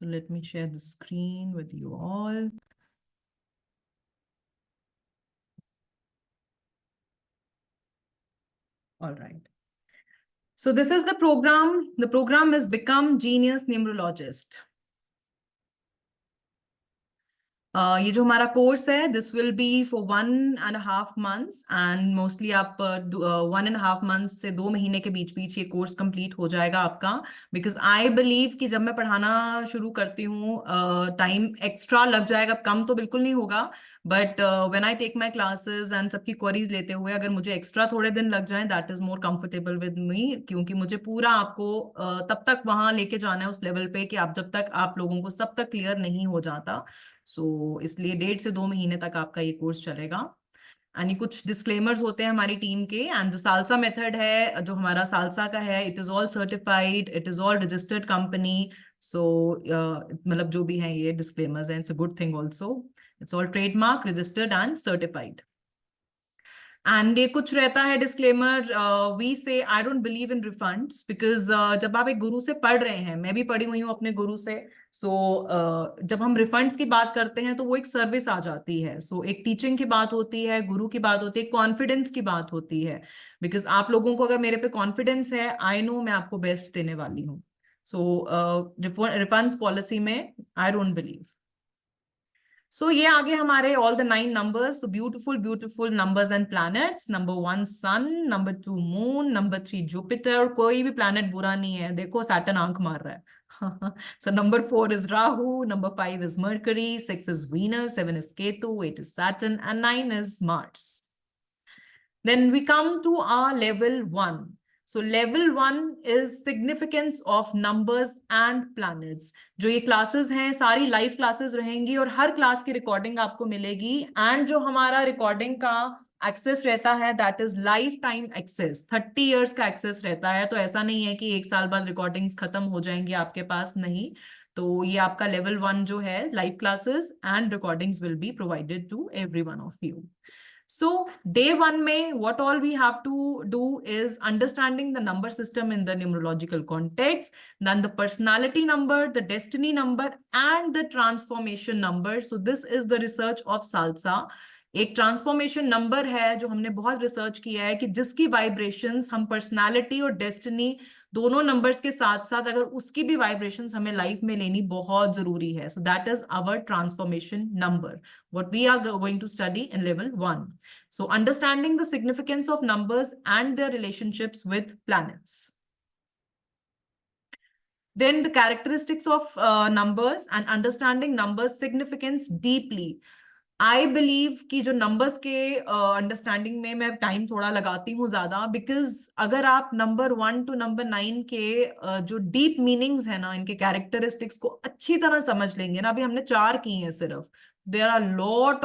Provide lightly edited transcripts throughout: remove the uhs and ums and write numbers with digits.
So let me share the screen with you all. All right. So this is the program. The program is Become Genius Numerologist. ये जो हमारा course है this will be for 1.5 months and mostly आप 1.5 months से 2 महीने के बीच बीच ये course complete हो जाएगा आपका, बिकॉज आई बिलीव कि जब मैं पढ़ाना शुरू करती हूँ टाइम एक्स्ट्रा लग जाएगा, कम तो बिल्कुल नहीं होगा, but when I take my classes and सबकी क्वेरीज लेते हुए अगर मुझे एक्स्ट्रा थोड़े दिन लग जाए that is more comfortable with me, क्योंकि मुझे पूरा आपको तब तक वहां लेके जाना है उस लेवल पे कि आप जब तक आप लोगों को सब तक क्लियर नहीं हो जाता। इसलिए 1.5 से 2 महीने तक आपका ये कोर्स चलेगा। यानी कुछ डिस्क्लेमर्स होते हैं हमारी टीम के, एंड जो सालसा मेथड है जो हमारा सालसा का है, it is all certified, it is all registered company. So मतलब जो भी है ये डिस्क्लेमर्स हैं, it's a good thing also, it's all trademark registered and certified. And ये कुछ रहता है disclaimer, we say I don't believe in refunds, because जब आप एक गुरु से पढ़ रहे हैं, मैं भी पढ़ी हुई हूँ अपने गुरु से, जब हम रिफंड्स की बात करते हैं तो वो एक सर्विस आ जाती है। एक टीचिंग की बात होती है, गुरु की बात होती है, कॉन्फिडेंस की बात होती है, बिकॉज आप लोगों को अगर मेरे पे कॉन्फिडेंस है, आई नो मैं आपको बेस्ट देने वाली हूँ। रिफंड्स पॉलिसी में आई डोंट बिलीव। ये आगे हमारे all the 9 numbers, beautiful beautiful numbers and planets. Number 1 sun, number 2 moon, number 3 Jupiter, और कोई भी प्लैनेट बुरा नहीं है, देखो सैटर्न आंख मार रहा है। Number 4 is Rahu, number 5 is mercury, 6 is Venus, 7 is Ketu, 8 is Saturn and 9 is Mars. Then we come to our level 1. So level 1 is significance of numbers and planets. जो ये क्लासेस हैं सारी लाइव क्लासेस रहेंगी और हर क्लास की recording आपको मिलेगी, and जो हमारा रिकॉर्डिंग का एक्सेस रहता है that is lifetime access, 30 years का एक्सेस रहता है। तो ऐसा नहीं है कि 1 साल बाद रिकॉर्डिंग्स खत्म हो जाएंगी आपके पास, नहीं। तो ये आपका लेवल 1 जो है, live classes and recordings will be provided to every one of you. So day 1 में what all we have to do is understanding the number system in the numerological context, then the personality number, the destiny number and the transformation number. So this is the research of Salsa. एक transformation number है जो हमने बहुत research किया है कि जिसकी vibrations हम पर्सनालिटी और डेस्टिनी दोनों नंबर्स के साथ साथ अगर उसकी भी वाइब्रेशंस हमें लाइफ में लेनी बहुत जरूरी है। So that is our transformation number, what we are going to study in level 1. So understanding the significance of numbers and their relationships with planets. Then the characteristics of numbers and understanding numbers significance deeply. I believe कि जो numbers के understanding में मैं time थोड़ा लगाती हूँ ज्यादा, because अगर आप नंबर 1 to नंबर 9 के जो डीप मीनिंग्स है ना, इनके कैरेक्टरिस्टिक्स को अच्छी तरह समझ लेंगे ना, अभी हमने 4 की हैं सिर्फ, there are lot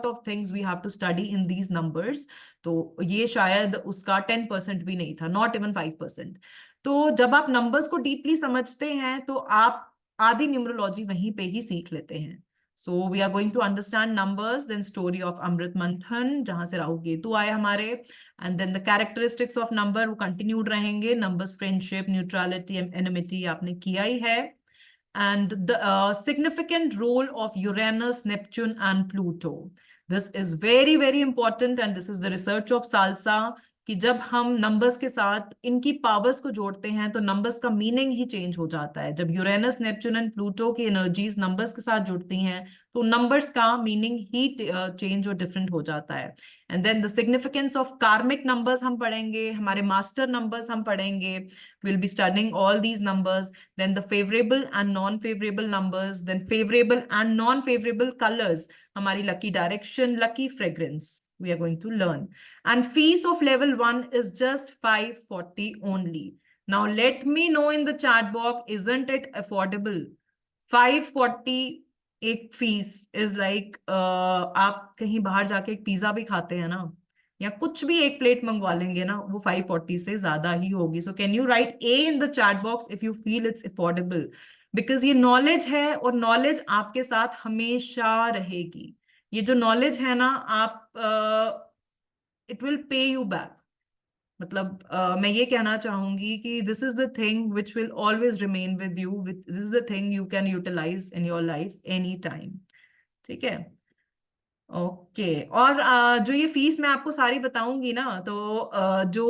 of things we have to study in these numbers. तो ये शायद उसका 10% भी नहीं था, नॉट इवन 5%। तो जब आप नंबर्स को डीपली समझते हैं तो आप आधी न्यूमरोलॉजी वहीं पे ही सीख लेते हैं। So we are going to understand numbers, then story of Amrit Manthan, जहां से राहु केतु आए हमारे, and then the characteristics of number वो continued रहेंगे, numbers friendship, neutrality, enmity आपने किया ही है, and the significant role of Uranus, Neptune and Pluto. This is very important and this is the research of Salsa, कि जब हम numbers के साथ इनकी पावर्स को जोड़ते हैं तो नंबर्स का मीनिंग ही चेंज हो जाता है। जब यूरेनस, नेपच्यून एंड प्लूटो की एनर्जीज नंबर्स के साथ जुड़ती हैं तो नंबर्स का मीनिंग ही चेंज और डिफरेंट हो जाता है। And then the significance of karmic numbers हम पढ़ेंगे, हमारे मास्टर नंबर्स हम पढ़ेंगे, will be studying all these numbers. Then the favourable and non favourable numbers, then favourable and non favourable colours, हमारी lucky direction, lucky fragrance we are going to learn. And fees of level 1 is just 540 only. Now let me know in the chat box, isn't it affordable? 540 एक fees is like आप कहीं बाहर जाके एक pizza भी खाते हैं ना, या कुछ भी एक प्लेट मंगवा लेंगे ना, वो 540 से ज्यादा ही होगी। So can you right A in the chat box if you feel it's affordable, because ये नॉलेज है और नॉलेज आपके साथ हमेशा रहेगी। ये जो नॉलेज है ना, आप it will pay you back. मतलब मैं ये कहना चाहूंगी कि this is the thing which will always remain with you, this is the thing you can utilise in your life any time. ठीक है। ओके। और जो ये फीस मैं आपको सारी बताऊंगी ना, तो जो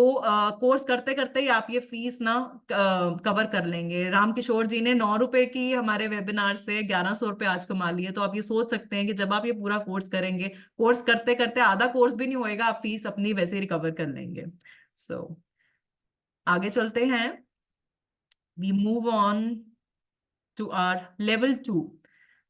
कोर्स करते करते ही आप ये फीस ना कवर कर लेंगे। रामकिशोर जी ने 9 रुपए की हमारे वेबिनार से 1100 रुपए आज कमा लिए। तो आप ये सोच सकते हैं कि जब आप ये पूरा कोर्स करेंगे, कोर्स करते करते आधा कोर्स भी नहीं होएगा, आप फीस अपनी वैसे ही रिकवर कर लेंगे। सो आगे चलते हैं। We move on to our level 2.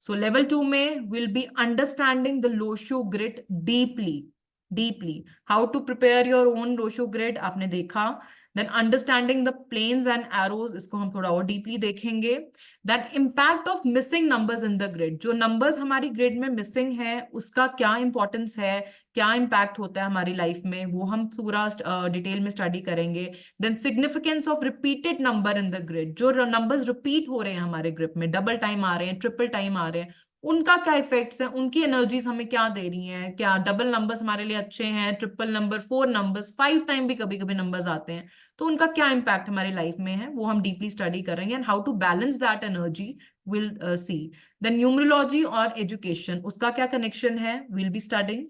So level 2 में will be understanding the Losho grid deeply. How to prepare your own Losho grid आपने देखा। Then understanding the planes and arrows, इसको हम थोड़ा और deeply देखेंगे। Then impact of missing numbers in the grid, जो numbers हमारी grid में missing है उसका क्या importance है, क्या impact होता है हमारी लाइफ में, वो हम पूरा डिटेल में स्टडी करेंगे। Then significance of repeated number in the grid, जो नंबर्स रिपीट हो रहे हैं हमारे ग्रिड में, डबल टाइम आ रहे हैं, ट्रिपल टाइम आ रहे हैं, उनका क्या इफेक्ट्स हैं, उनकी एनर्जीज हमें क्या दे रही हैं, क्या डबल नंबर्स हमारे लिए अच्छे हैं, triple number, four numbers, five time भी कभी कभी नंबर्स आते हैं, तो उनका क्या इम्पैक्ट हमारी लाइफ में है, वो हम डीपली स्टडी करेंगे। And how to balance that energy will see. Then numerology और एजुकेशन, उसका क्या कनेक्शन है, will be studying.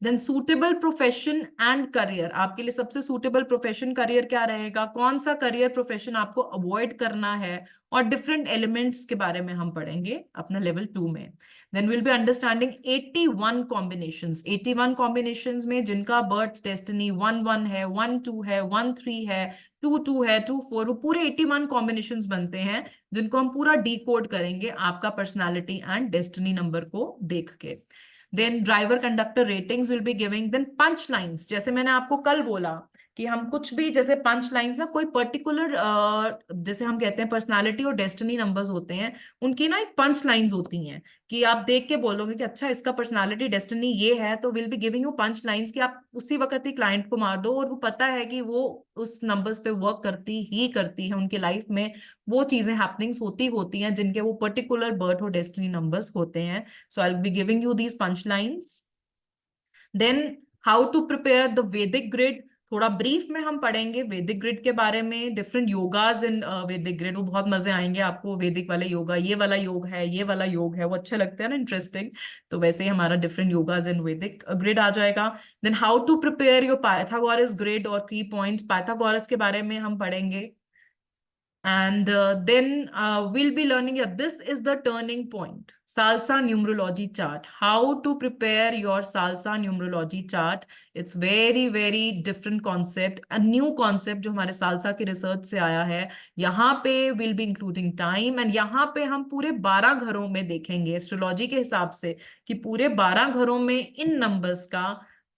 Then suitable profession and career, आपके लिए सबसे सूटेबल प्रोफेशन करियर क्या रहेगा, कौन सा करियर प्रोफेशन आपको अवॉइड करना है, और डिफरेंट एलिमेंट्स के बारे में हम पढ़ेंगे अपना लेवल 2 में। Then will be understanding 81 combinations, 81 combinations में जिनका बर्थ डेस्टिनी 1 1 है, 1 2 है, 1 3 है, 2 2 है, 2 4, वो पूरे 81 कॉम्बिनेशंस बनते हैं जिनको हम पूरा डिकोड करेंगे आपका पर्सनालिटी एंड डेस्टिनी नंबर को देख के। Then driver conductor ratings will be giving. Then punch lines, जैसे मैंने आपको कल बोला कि हम कुछ भी, जैसे पंच लाइन्स ना कोई पर्टिकुलर, जैसे हम कहते हैं पर्सनालिटी और डेस्टिनी नंबर्स होते हैं, उनकी ना एक पंच लाइन्स होती हैं कि आप देख के बोलोगे कि अच्छा इसका पर्सनालिटी डेस्टिनी ये है, तो will be giving you punch lines कि आप उसी वक्त ही क्लाइंट को मार दो और वो पता है कि वो उस नंबर्स पे वर्क करती है उनकी लाइफ में, वो चीजें हैपनिंग्स होती हैं जिनके वो पर्टिकुलर बर्थ और डेस्टिनी नंबर्स होते हैं। So I'll be giving you these punchlines. Then how to prepare the Vedic grid, थोड़ा ब्रीफ में हम पढ़ेंगे वैदिक ग्रिड के बारे में, डिफरेंट योगाज इन वैदिक ग्रिड, वो बहुत मजे आएंगे आपको। वैदिक वाले योगा, ये वाला योग है, ये वाला योग है, वो अच्छे लगते हैं ना, इंटरेस्टिंग। तो वैसे ही हमारा डिफरेंट योगाज इन वैदिक ग्रिड आ जाएगा। Then how to prepare your Pythagoras grid और की पॉइंट्स, पाइथागोरस के बारे में हम पढ़ेंगे। And then we'll be learning, yeah, this is the turning point. Salsa numerology chart. How to prepare your Salsa numerology chart. It's very, very different concept. A new concept जो हमारे Salsa की research से आया है। यहाँ पे we'll be including time, and यहाँ पे हम पूरे 12 घरों में देखेंगे एस्ट्रोलॉजी के हिसाब से कि पूरे 12 घरों में इन नंबर्स का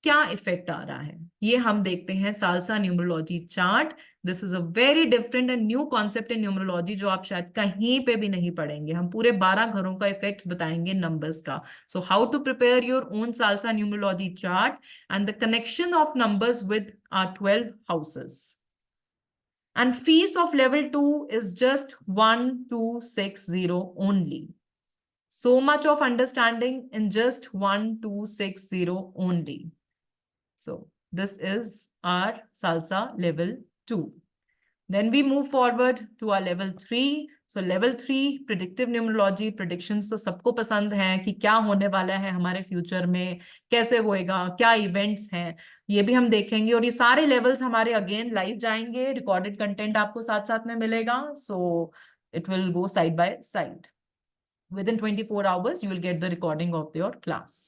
क्या इफेक्ट आ रहा है। ये हम देखते हैं salsa numerology chart. This is a very different and new concept in numerology जो आप शायद कहीं पे भी नहीं पढ़ेंगे। हम पूरे 12 घरों का इफेक्ट्स बताएंगे नंबर्स का। So how to prepare your own सालसा numerology chart and the connection of numbers with our 12 houses. And fees of level 2 is just 1260 only. So much of understanding in just 1260 only. So this is our salsa level 2. Then we move forward to our level 3. So level 3 predictive numerology, predictions तो सबको पसंद है कि क्या होने वाला है हमारे फ्यूचर में, कैसे होएगा, क्या इवेंट्स हैं, ये भी हम देखेंगे। और ये सारे लेवल्स हमारे अगेन लाइव जाएंगे, रिकॉर्डेड कंटेंट आपको साथ साथ में मिलेगा। So it will go side by side. Within 24 hours you will get the recording of your class.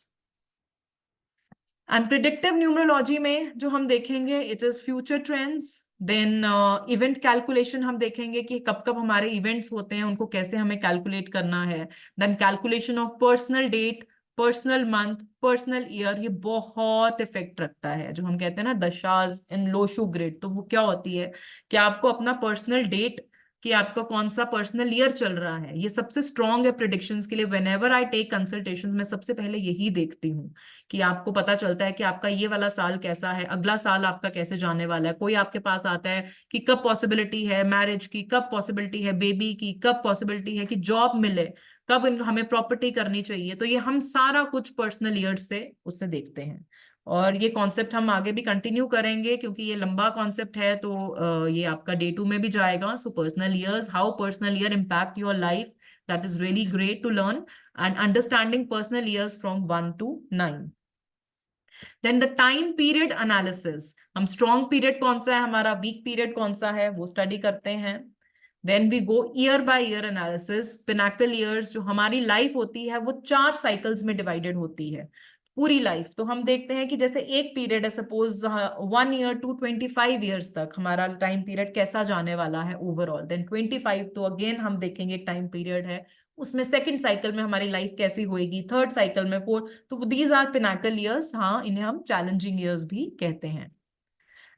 And predictive numerology में जो हम देखेंगे, it is future trends. Then event calculation हम देखेंगे कि कब कब हमारे इवेंट्स होते हैं, उनको कैसे हमें कैलकुलेट करना है। Then calculation of personal date, personal month, personal year, ये बहुत इफेक्ट रखता है। जो हम कहते हैं ना दशाज इन लोशो ग्रिड, तो वो क्या होती है कि आपको अपना पर्सनल डेट कि आपका कौन सा पर्सनल ईयर चल रहा है, ये सबसे स्ट्रॉन्ग है प्रिडिक्शंस के लिए। Whenever I take consultations, मैं सबसे पहले यही देखती हूँ कि आपको पता चलता है कि आपका ये वाला साल कैसा है, अगला साल आपका कैसे जाने वाला है। कोई आपके पास आता है कि कब पॉसिबिलिटी है मैरिज की, कब पॉसिबिलिटी है बेबी की, कब पॉसिबिलिटी है कि जॉब मिले, कब हमें प्रॉपर्टी करनी चाहिए, तो ये हम सारा कुछ पर्सनल ईयर से उससे देखते हैं। और ये कॉन्सेप्ट हम आगे भी कंटिन्यू करेंगे क्योंकि ये लंबा कॉन्सेप्ट है, तो ये आपका डे 2 में भी जाएगा। So personal years, how personal year impact your life, that is really great to learn, and understanding personal years from 1 to 9। Then the time period analysis, हम स्ट्रॉन्ग पीरियड कौन सा है हमारा, वीक पीरियड कौन सा है, वो स्टडी करते हैं। Then we go year by year analysis. Pinnacle years, जो हमारी लाइफ होती है वो 4 साइकिल्स में डिवाइडेड होती है, पूरी लाइफ। तो हम देखते हैं कि जैसे एक पीरियड है, सपोज 1 ईयर टू 25 ईयर्स तक हमारा टाइम पीरियड कैसा जाने वाला है ओवरऑल। देन 25 तो अगेन हम देखेंगे एक टाइम पीरियड है, उसमें सेकंड साइकिल में हमारी लाइफ कैसी होएगी, थर्ड साइकिल में, फोर्थ। तो दीज आर पिनाकल ईयर्स, हाँ इन्हें हम चैलेंजिंग ईयर्स भी कहते हैं।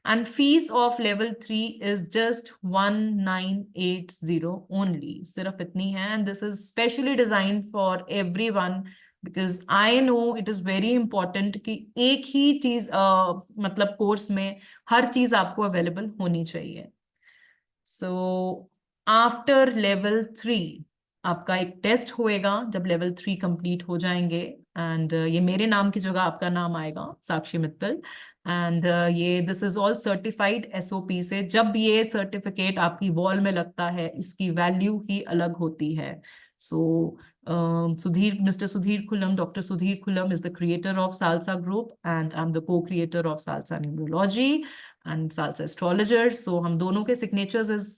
And fees of level 3 is just 1980 only, सिर्फ इतनी है, and this is specially designed for everyone because I know it is very important कि एक ही चीज मतलब कोर्स में हर चीज आपको अवेलेबल होनी चाहिए। सो आफ्टर लेवल 3 आपका एक टेस्ट होएगा जब लेवल 3 कंप्लीट हो जाएंगे, एंड ये मेरे नाम की जगह आपका नाम आएगा, साक्षी मित्तल। एंड ये this is all certified SOP से। जब ये सर्टिफिकेट आपकी वॉल में लगता है, इसकी वैल्यू ही अलग होती है। सो Sudhir, Mr. Sudhir Khulam, Dr. Sudhir Khulam is the creator of Salsa Group, and I'm the co-creator of Salsa Numerology and Salsa Astrologer. So हम दोनों के signatures इस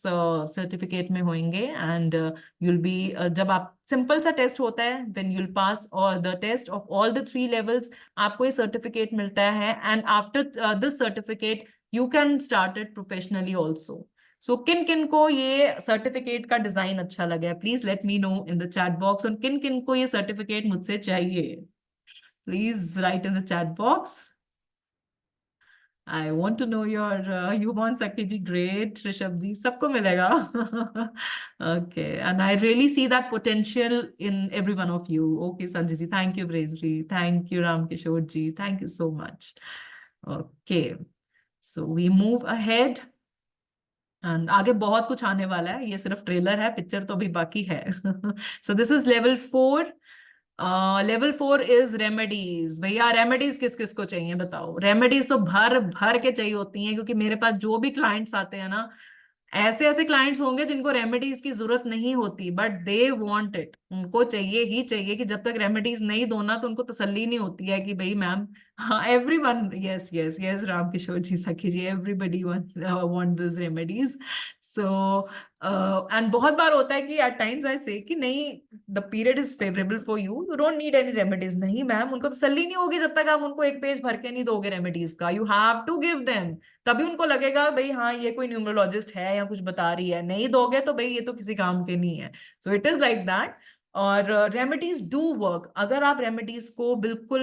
सर्टिफिकेट में होंगे, and you'll be जब आप सिंपल सा टेस्ट होता है, when you'll pass all the test of all the 3 levels, आपको ये सर्टिफिकेट मिलता है, and after this certificate you can start it professionally also. सो किन किन को ये सर्टिफिकेट का डिजाइन अच्छा लगा है, please let me know in the chat box. और किन किन को ये सर्टिफिकेट मुझसे चाहिए, please write in the chat box. I want to know your, you want Sakki ji, great, Rishabh ji, सबको मिलेगा। Okay, and I really see that potential in every one of you. Okay Sanjay ji, thank you, ब्रेजरी, thank you, Ram Kishore ji, thank you so much. Okay, so we move ahead, and आगे बहुत कुछ आने वाला है, ये सिर्फ ट्रेलर है, पिक्चर तो अभी बाकी है। So this is level 4। Level 4 is remedies. भैया रेमेडीज किस किस को चाहिए बताओ, रेमेडीज तो भर भर के चाहिए होती हैं, क्योंकि मेरे पास जो भी क्लाइंट्स आते हैं ना, ऐसे ऐसे क्लाइंट्स होंगे जिनको रेमेडीज की जरूरत नहीं होती, बट दे वांट इट, उनको चाहिए ही चाहिए कि जब तक रेमेडीज नहीं दो ना तो उनको तसल्ली नहीं होती है कि भाई मैम, हाँ everyone, yes yes yes, Ram Kishore ji, Sakhi ji, everybody want this remedies. So and बहुत बार होता है कि एट टाइम्स आई से कि नहीं, the period is favourable for you, you don't need any remedies. नहीं मैम, उनको तसल्ली नहीं होगी जब तक आप उनको एक पेज भर के नहीं दोगे रेमेडीज का, you have to give them, तभी उनको लगेगा भाई हाँ ये कोई न्यूमरोलॉजिस्ट है या कुछ बता रही है। नहीं दोगे तो भाई ये तो किसी काम के नहीं है। So it is like that. और रेमेडीज डू वर्क, अगर आप रेमेडीज को बिल्कुल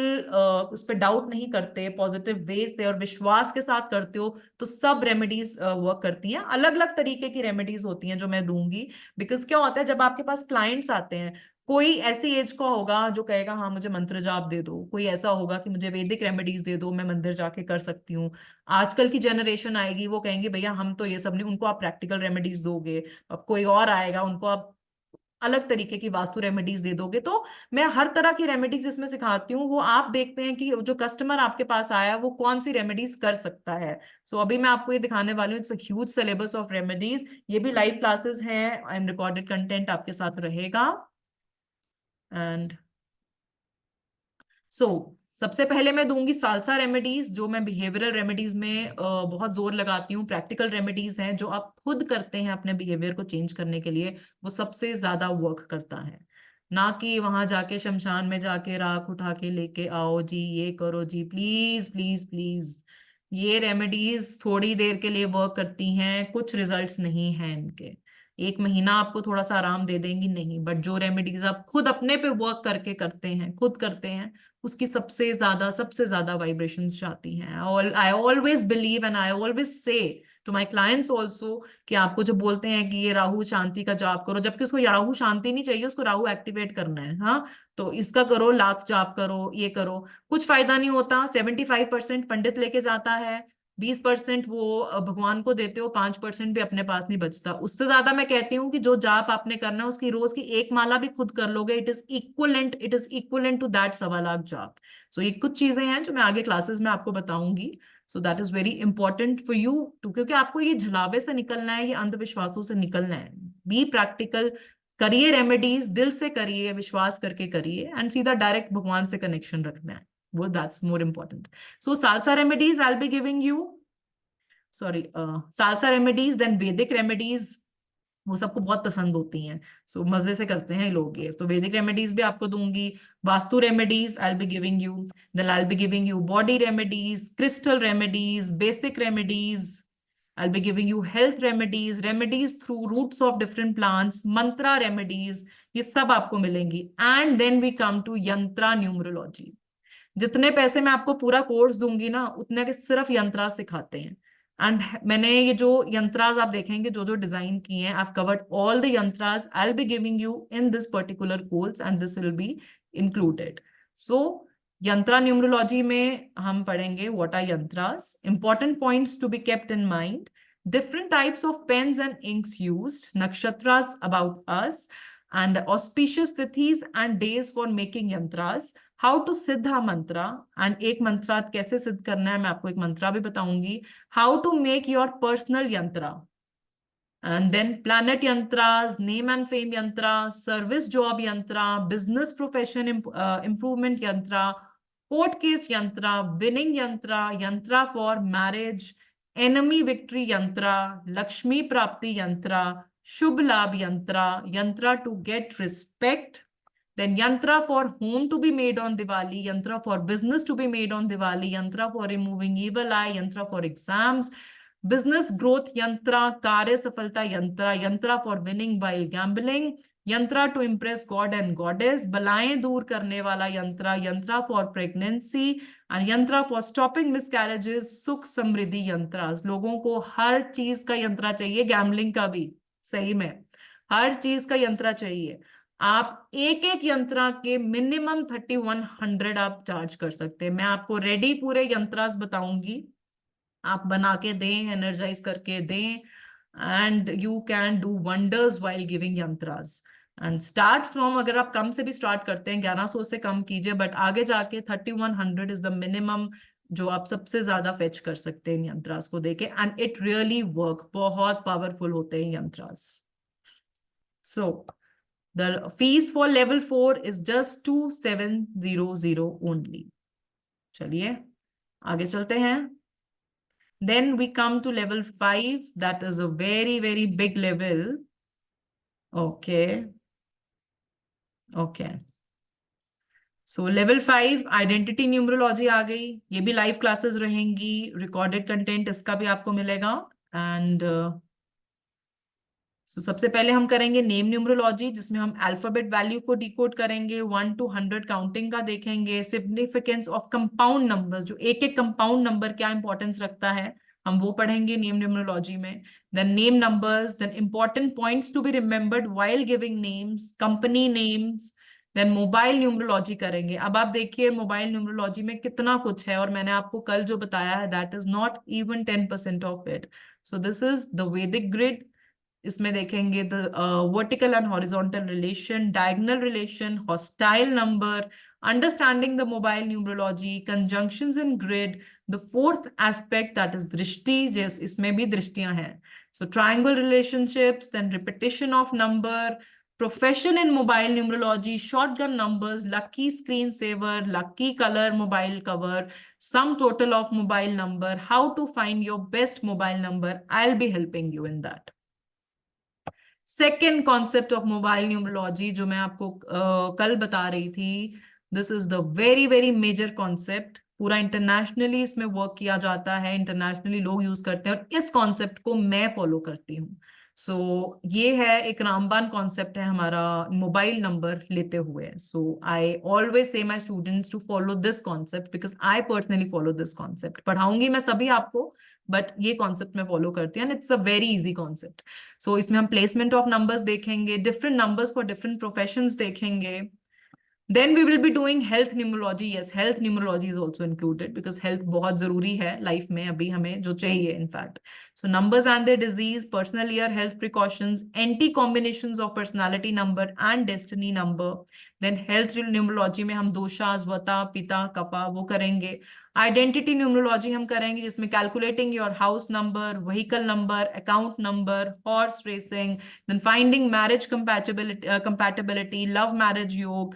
उस पर डाउट नहीं करते, पॉजिटिव वे से और विश्वास के साथ करते हो, तो सब रेमेडीज वर्क करती हैं। अलग अलग तरीके की रेमेडीज होती हैं जो मैं दूंगी, बिकॉज क्या होता है जब आपके पास क्लाइंट्स आते हैं, कोई ऐसी एज का होगा जो कहेगा हाँ मुझे मंत्र जाप दे दो, कोई ऐसा होगा कि मुझे वैदिक रेमेडीज दे दो, मैं मंदिर जाके कर सकती हूँ। आजकल की जनरेशन आएगी, वो कहेंगे भैया हम तो ये सब नहीं, उनको आप प्रैक्टिकल रेमेडीज दोगे। अब कोई और आएगा, उनको आप अलग तरीके की वास्तु रेमेडीज दे दोगे। तो मैं हर तरह की रेमेडीज इसमें सिखाती हूँ, वो आप देखते हैं कि जो कस्टमर आपके पास आया वो कौन सी रेमेडीज कर सकता है। सो अभी मैं आपको ये दिखाने वाली हूँ, it's a huge syllabus of remedies. ये भी लाइव क्लासेस हैं एंड रिकॉर्डेड कंटेंट आपके साथ रहेगा। एंड सो सबसे पहले मैं दूंगी सालसा रेमेडीज, जो मैं बिहेवियरल रेमेडीज में बहुत जोर लगाती हूँ। प्रैक्टिकल रेमेडीज हैं जो आप खुद करते हैं अपने बिहेवियर को चेंज करने के लिए, वो सबसे ज्यादा वर्क करता है। ना कि वहां जाके शमशान में जाके राख उठा के लेके आओ जी, ये करो जी, प्लीज प्लीज प्लीज। ये रेमेडीज थोड़ी देर के लिए वर्क करती हैं, कुछ रिजल्ट्स नहीं हैं इनके। एक महीना आपको थोड़ा सा आराम दे देंगी, नहीं, बट जो रेमेडीज आप खुद अपने पे वर्क करके करते हैं, खुद करते हैं, उसकी सबसे ज्यादा वाइब्रेशंस जाती हैं। I always believe and I always say to my clients also कि आपको जो बोलते हैं कि ये राहु शांति का जाप करो, जबकि उसको राहु शांति नहीं चाहिए, उसको राहु एक्टिवेट करना है। हाँ, तो इसका करो, लाख जाप करो, ये करो, कुछ फायदा नहीं होता। 75% पंडित लेके जाता है, 20% वो भगवान को देते हो, 5% भी अपने पास नहीं बचता। उससे ज्यादा मैं कहती हूँ कि जो जाप आपने करना है उसकी रोज की एक माला भी खुद कर लोगे, it is equivalent to that 1.25 lakh जाप। सो ये कुछ चीजें हैं जो मैं आगे क्लासेस में आपको बताऊंगी। So that is very important for you too, क्योंकि आपको ये झलावे से निकलना है, ये अंधविश्वासों से निकलना है। बी प्रैक्टिकल, करिए रेमेडीज, दिल से करिए, विश्वास करके करिए, एंड सीधा डायरेक्ट भगवान से कनेक्शन रखना है, वो दैट्स मोर इम्पोर्टेंट। सो सालसा remedies I will be giving you, sorry, सालसा रेमेडीज, देन वैदिक रेमेडीज, वो सबको बहुत पसंद होती हैं। सो मजे से करते हैं लोग ये, तो वैदिक रेमेडीज भी आपको दूंगी। Vastu remedies I will be giving you, then I will be giving you body remedies, crystal remedies, basic remedies, I'll be giving you health remedies, remedies through roots of different plants, mantra remedies, ये सब आपको मिलेंगी। And then we come to यंत्रा numerology. जितने पैसे मैं आपको पूरा कोर्स दूंगी ना, उतने के सिर्फ यंत्रास सिखाते हैं। एंड मैंने ये जो यंत्रास आप देखेंगे, जो जो डिजाइन किए हैं, I've covered all the yantras I'll be giving you in this particular course and this will be included. So yantra numerology में हम पढ़ेंगे what are yantras, important points to be kept in mind, different types of pens and inks used, nakshatras about us, and auspicious tithis and days for making yantras, how to siddha mantra, and एक मंत्रा कैसे सिद्ध करना है मैं आपको एक मंत्रा भी बताऊंगी, how to make your personal yantra, and then planet yantras, name and fame yantra, service job yantra, business profession improvement yantra, court case yantra, winning yantra, yantra for marriage, enemy victory yantra, lakshmi prapti yantra, shubh labh yantra, yantra to get respect, then yantra for home to be made on Diwali, yantra for business to be made on Diwali, yantra for removing evil eye, yantra for exams, business growth yantra, कार्य सफलता यंत्रा, yantra for winning while gambling, yantra to impress god and goddess, बलाएं दूर करने वाला यंत्रा, yantra for pregnancy, and yantra for stopping miscarriages, सुख समृद्धि यंत्रा। लोगों को हर चीज का यंत्रा चाहिए, गैम्बलिंग का भी, सही में हर चीज का यंत्रा चाहिए। आप एक एक यंत्रा के मिनिमम 3100 आप चार्ज कर सकते हैं। मैं आपको रेडी पूरे यंत्रास बताऊंगी, आप बना के दें, एनर्जाइज करके दें, and you can do wonders while giving यंत्रास। And start from, अगर आप कम से भी स्टार्ट करते हैं 1100 से कम कीजिए, बट आगे जाके 3100 इज द मिनिमम जो आप सबसे ज्यादा फेच कर सकते हैं इन यंत्रास को देके, एंड इट रियली वर्क, बहुत पावरफुल होते हैं यंत्रास। So the fees for level 4 is just 2700 only. चलिए आगे चलते हैं। Then we come to level 5. That is a very, very big level. Okay. Okay. So level 5 identity numerology आ गई, ये भी लाइव क्लासेस रहेंगी, रिकॉर्डेड कंटेंट इसका भी आपको मिलेगा। एंड सबसे पहले हम करेंगे नेम न्यूमरोलॉजी, जिसमें हम अल्फाबेट वैल्यू को डिकोड करेंगे, 1 to 100 काउंटिंग का देखेंगे, सिग्निफिकेंस ऑफ कंपाउंड नंबर्स, जो एक एक कंपाउंड नंबर क्या इंपॉर्टेंस रखता है, हम वो पढ़ेंगे नेम न्यूमरोलॉजी में। Then name numbers, then important points to be remembered while giving names, company names, then mobile numerology करेंगे। अब आप देखिए मोबाइल न्यूमरोलॉजी में कितना कुछ है, और मैंने आपको कल जो बताया है that is not even 10% of it. So this is the Vedic grid. इसमें देखेंगे the vertical and horizontal relation, diagonal relation, hostile number, understanding the mobile numerology, conjunctions in grid, the fourth aspect that is दृष्टि, जैसे इसमें भी दृष्टियां हैं। So triangle relationships, then repetition of number, profession in mobile numerology, shotgun numbers, lucky screen saver, lucky colour mobile cover, sum total of mobile number, how to find your best mobile number, I will be helping you in that. Second concept of mobile numerology जो मैं आपको कल बता रही थी, this is the very very major concept, पूरा internationally इसमें work किया जाता है, इंटरनेशनली लोग यूज करते हैं, और इस कॉन्सेप्ट को मैं फॉलो करती हूँ। सो ये है एक रामबान कॉन्सेप्ट है हमारा मोबाइल नंबर लेते हुए। सो I always say my students to follow this concept because I personally follow this concept. पढ़ाऊंगी मैं सभी आपको, बट ये कॉन्सेप्ट मैं फॉलो करती हूँ, and it's a very easy concept. इसमें हम प्लेसमेंट ऑफ नंबर्स देखेंगे, different numbers for different professions देखेंगे, Then we will be doing health numerology. Yes, health numerology is also included because health बहुत जरूरी है लाइफ में, अभी हमें जो चाहिए in fact. So numbers and their disease, personal year, health precautions, anti combinations of personality number and destiny number. Then health numerology में हम दोषा, वता, पिता, कपा वो करेंगे. आइडेंटिटी न्यूमरोलॉजी हम करेंगे जिसमें calculating your house number, vehicle number, account number, horse racing, then finding marriage compatibility, love marriage योग,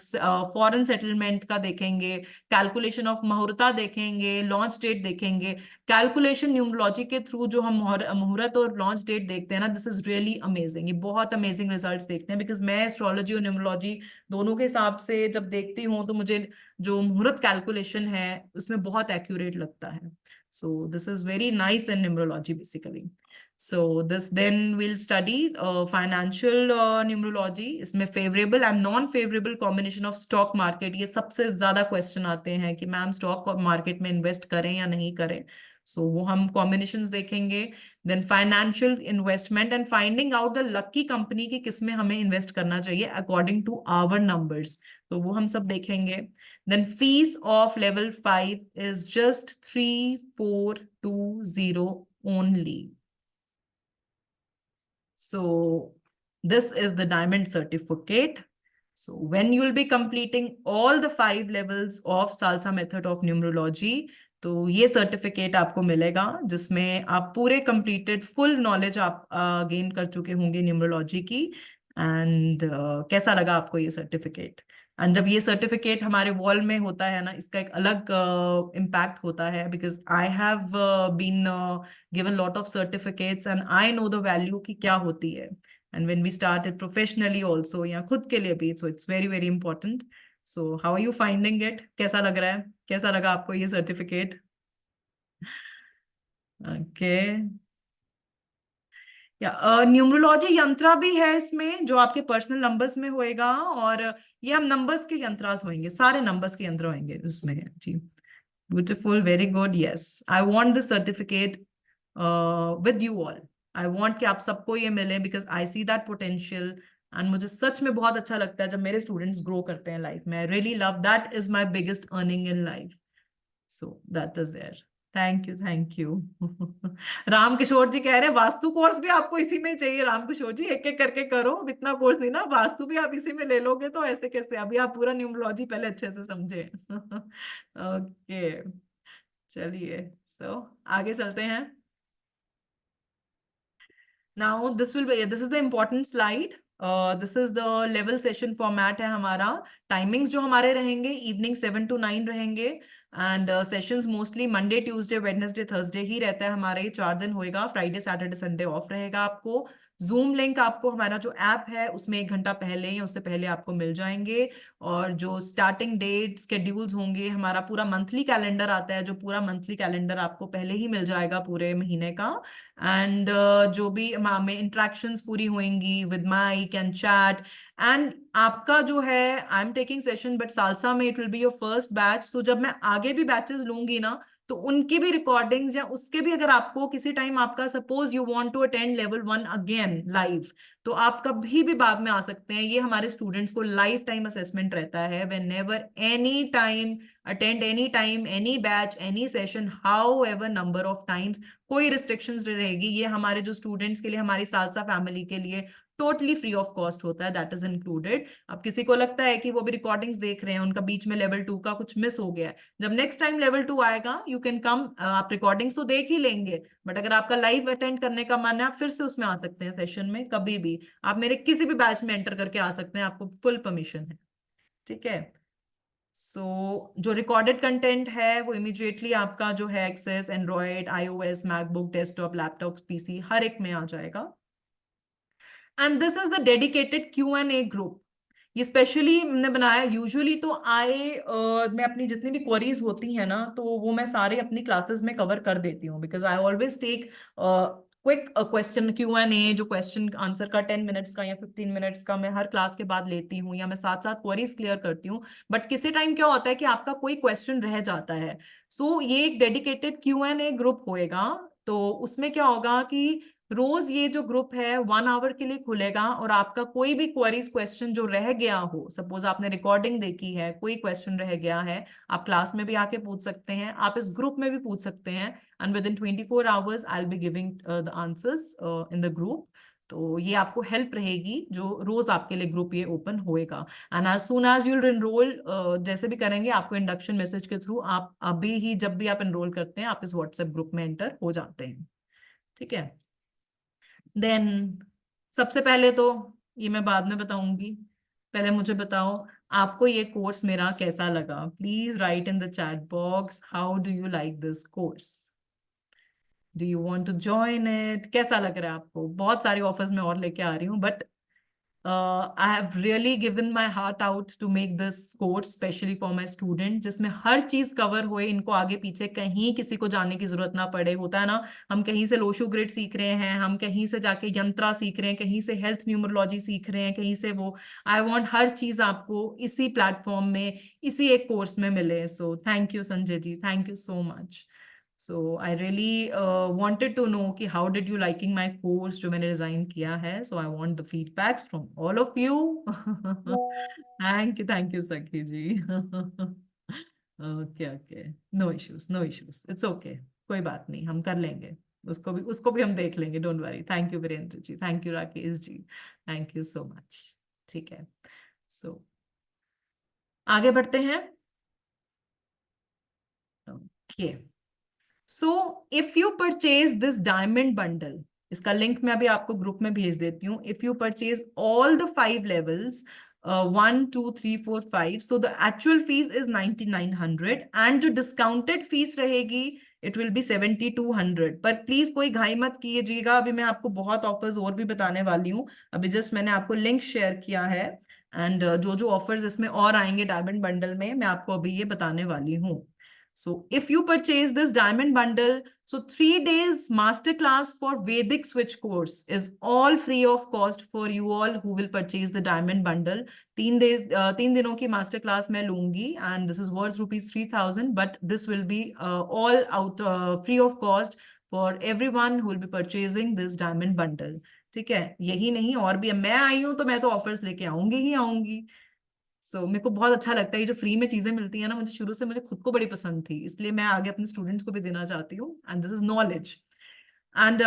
फॉरेन सेटलमेंट का देखेंगे, कैलकुलेशन ऑफ मुहूर्ता देखेंगे, लॉन्च डेट देखेंगे. कैलकुलेशन न्यूमरोलॉजी के थ्रू जो हम मुहूर्त और लॉन्च डेट देखते हैं ना, दिस इज रियली अमेजिंग. ये बहुत अमेजिंग रिजल्ट्स देखते हैं बिकॉज मैं एस्ट्रोलॉजी और न्यूमरोलॉजी दोनों के हिसाब से जब देखती हूँ तो मुझे जो मुहूर्त कैलकुलेशन है उसमें बहुत एक्यूरेट लगता है. So this is very nice in numerology basically. So this then we'll study financial numerology. इसमें favorable and non-favorable combination of stock market. ये सबसे ज्यादा क्वेश्चन आते हैं कि मैम स्टॉक मार्केट में इन्वेस्ट करें या नहीं करें. सो वो हम कॉम्बिनेशंस देखेंगे. Then financial investment and finding out the lucky company की किस में हमें इन्वेस्ट करना चाहिए अकॉर्डिंग टू आवर नंबर्स. तो वो हम सब देखेंगे. Then fees of level 5 is just 3420 only. So this is the diamond certificate. So when you will be completing all the 5 levels of Salsa method of numerology, तो ये certificate आपको मिलेगा जिसमें आप पूरे कंप्लीटेड फुल नॉलेज आप gain कर चुके होंगे न्यूमरोलॉजी की. एंड कैसा लगा आपको ये सर्टिफिकेट? एंड जब ये सर्टिफिकेट हमारे वॉल में होता है ना, इसका एक अलग इम्पैक्ट होता है because I have been given lot of certificates and I know the value की क्या होती है. And when we started professionally also या खुद के लिए भी, so it's very very important. So how are you finding it? कैसा लग रहा है? कैसा लगा आपको ये सर्टिफिकेट? Okay. या न्यूमरोलॉजी यंत्रा भी है इसमें जो आपके पर्सनल नंबर्स में होएगा. और ये हम नंबर्स के यंत्रास होंगे, सारे नंबर्स के यंत्र होंगे उसमें जी. Beautiful, very good. Yes, I want this certificate with you all. I want कि आप सबको ये मिले because I see that potential. And मुझे सच में बहुत अच्छा लगता है जब मेरे स्टूडेंट्स ग्रो करते हैं लाइफ में. I really love that. Is my biggest earning in life. So that is there. Thank you, thank you. Ram Kishore ji कह रहे हैं वास्तु कोर्स भी आपको इसी में चाहिए. राम किशोर जी एक एक करके करो, इतना कोर्स नहीं ना, वास्तु भी आप इसी में ले लोगे तो ऐसे कैसे? अभी आप पूरा न्यूमरोलॉजी पहले अच्छे से समझे. ओके, चलिए. सो आगे चलते हैं. Now this is the important slide. This is the level session format है हमारा. टाइमिंग्स जो हमारे रहेंगे इवनिंग 7 to 9 रहेंगे. And sessions mostly Monday, Tuesday, Wednesday, Thursday ही रहता है हमारा. ये 4 दिन होएगा. फ्राइडे, सैटरडे, संडे ऑफ रहेगा आपको. जूम लिंक आपको हमारा जो ऐप है उसमें 1 घंटा पहले या उससे पहले आपको मिल जाएंगे. और जो स्टार्टिंग डेट स्केड्यूल्स होंगे, हमारा पूरा मंथली कैलेंडर आता है, जो पूरा मंथली कैलेंडर आपको पहले ही मिल जाएगा पूरे महीने का. एंड जो भी हमें इंट्रैक्शंस पूरी होंगी with mic and chat. And आपका जो है I am taking session but Salsa में it will be your first batch. तो जब मैं आगे भी बैचेस लूंगी ना तो उनकी भी रिकॉर्डिंग्स या उसके भी, अगर आपको किसी टाइम आपका suppose you want to attend level 1 again live, तो आप कभी भी बाद में आ सकते हैं. ये हमारे स्टूडेंट्स को लाइफ टाइम असेसमेंट रहता है. When ever any time attend any time any batch any session how ever number of times. कोई रिस्ट्रिक्शंस नहीं रहेगी. ये हमारे जो स्टूडेंट्स के लिए, हमारी सालसा फैमिली के लिए टोटली फ्री ऑफ कॉस्ट होता है. That is included. अब किसी को लगता है कि वो भी रिकॉर्डिंग्स देख रहे हैं, उनका बीच में लेवल 2 का कुछ मिस हो गया है, जब नेक्स्ट टाइम लेवल 2 आएगा यू कैन कम. आप रिकॉर्डिंग्स तो देख ही लेंगे बट अगर आपका लाइव अटेंड करने का मन है आप फिर से उसमें आ सकते हैं सेशन में कभी भी. आप मेरे किसी भी बैच में एंटर करके आ सकते हैं, आपको फुल परमिशन है. ठीक है. सो जो रिकॉर्डेड कंटेंट है वो इमीडिएटली आपका जो है access Android, iOS, MacBook, desktop, laptop, PC हर एक में आ जाएगा. And this is the dedicated Q&A group. ये स्पेशली हमने बनाया. यूजुअली तो मैं अपनी जितनी भी क्वेरीज होती हैं ना तो वो मैं सारे अपनी क्लासेस में कवर कर देती हूँ because I always take quick question Q&A. जो क्वेश्चन आंसर का 10 मिनट्स का या 15 मिनट्स का मैं हर क्लास के बाद लेती हूँ या मैं साथ साथ क्वेरीज क्लियर करती हूँ. बट किसी टाइम क्या होता है कि आपका कोई क्वेश्चन रह जाता है. सो ये एक डेडिकेटेड Q&A ग्रुप होएगा. तो उसमें क्या होगा कि रोज ये जो ग्रुप है 1 आवर के लिए खुलेगा, और आपका कोई भी क्वेरीज क्वेश्चन जो रह गया हो, सपोज आपने रिकॉर्डिंग देखी है, कोई क्वेश्चन रह गया है, आप क्लास में भी आके पूछ सकते हैं, आप इस ग्रुप में भी पूछ सकते हैं, and with in 24 hours I will be giving the answers in the group. तो ये आपको हेल्प रहेगी, जो रोज आपके लिए ग्रुप ये ओपन होएगा। And as soon as you'll enrol, जैसे भी करेंगे आपको इंडक्शन मैसेज के थ्रू, आप अभी ही जब भी आप एनरोल करते हैं आप इस व्हाट्सएप ग्रुप में एंटर हो जाते हैं। ठीक है। देन सबसे पहले तो ये मैं बाद में बताऊंगी, पहले मुझे बताओ आपको ये कोर्स मेरा कैसा लगा। Please write in the chat box, how do you like this course, do you want to join it, कैसा लग रहा है आपको। बहुत सारे ऑफर्स मैं और लेके आ रही हूँ, but I have really given my heart out to make this course specially for my student, जिसमें हर चीज कवर होए, इनको आगे पीछे कहीं किसी को जाने की जरूरत ना पड़े। होता है ना, हम कहीं से लोशो ग्रिड सीख रहे हैं, हम कहीं से जाके यंत्रा सीख रहे हैं, कहीं से हेल्थ न्यूमरोलॉजी सीख रहे हैं, कहीं से वो। आई वांट हर चीज आपको इसी प्लेटफॉर्म में, इसी एक कोर्स में मिले। So thank you Sanjay ji, thank you so much. So I really wanted to know कि how did you liking my course जो मैंने डिजाइन किया है। So I want the feedbacks from all of you. Thank you सखी जी। Okay, okay, no issues, no issues, it's okay, कोई बात नहीं, हम कर लेंगे। उसको भी हम देख लेंगे, don't worry. Thank you Virendra ji, thank you Rakesh ji, thank you so much. ठीक है, सो आगे बढ़ते हैं। Okay, so if you purchase this diamond bundle, इसका लिंक मैं अभी आपको ग्रुप में भेज देती हूँ। If you purchase all the 5 levels, 1 2 3 4 5, so the actual fees is 9900 and जो डिस्काउंटेड फीस रहेगी इट विल बी 7200। पर प्लीज कोई घाई मत कीजिएगा, अभी मैं आपको बहुत ऑफर्स और भी बताने वाली हूँ। अभी जस्ट मैंने आपको लिंक शेयर किया है, एंड जो जो ऑफर्स इसमें और आएंगे डायमंड बंडल में, मैं आपको अभी ये बताने वाली हूँ। So if you purchase this diamond bundle, so 3 days masterclass for Vedic switch course is all free of cost for you all who will purchase the diamond bundle. 3 दिनों की master class मैं लूंगी, and this is worth rupees 3000, but this will be all out free of cost for everyone who will be purchasing this diamond bundle. ठीक है, यही नहीं और भी, मैं आई हूं तो मैं तो ऑफर्स लेके आऊंगी ही आऊंगी। मेरे को बहुत अच्छा लगता है ये जो फ्री में चीजें मिलती है ना, मुझे शुरू से मुझे खुद को बड़ी पसंद थी, इसलिए मैं आगे अपने स्टूडेंट्स को भी देना चाहती हूँ, and this is knowledge. And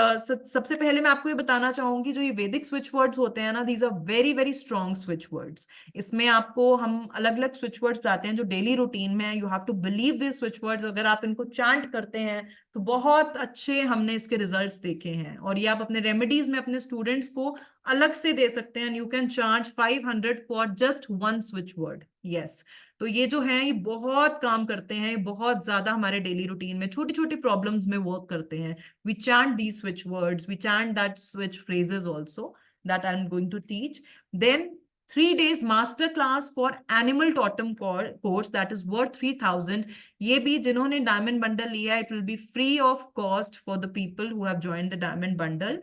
सबसे पहले मैं आपको ये बताना चाहूंगी, जो ये वैदिक स्विच वर्ड्स होते हैं ना, these are very very strong switch words. इसमें आपको हम अलग अलग स्विच वर्ड्स बताते हैं जो डेली रूटीन में, you have to believe this switch words. अगर आप इनको चैंट करते हैं तो बहुत अच्छे हमने इसके रिजल्ट्स देखे हैं, और ये आप अपने रेमेडीज में अपने स्टूडेंट्स को अलग से दे सकते हैं। You can charge 500 for just 1 switch word. Yes, तो ये जो है ये बहुत काम करते हैं, ये बहुत ज्यादा हमारे डेली रूटीन में छोटी छोटी प्रॉब्लम्स में वर्क करते हैं। We chant these switch words, we chant that switch phrases also that I'm going to teach. Then 3 days master class for animal totem course that is worth 3000. ये भी जिन्होंने diamond bundle लिया, it will be free of cost for the people who have joined the diamond bundle.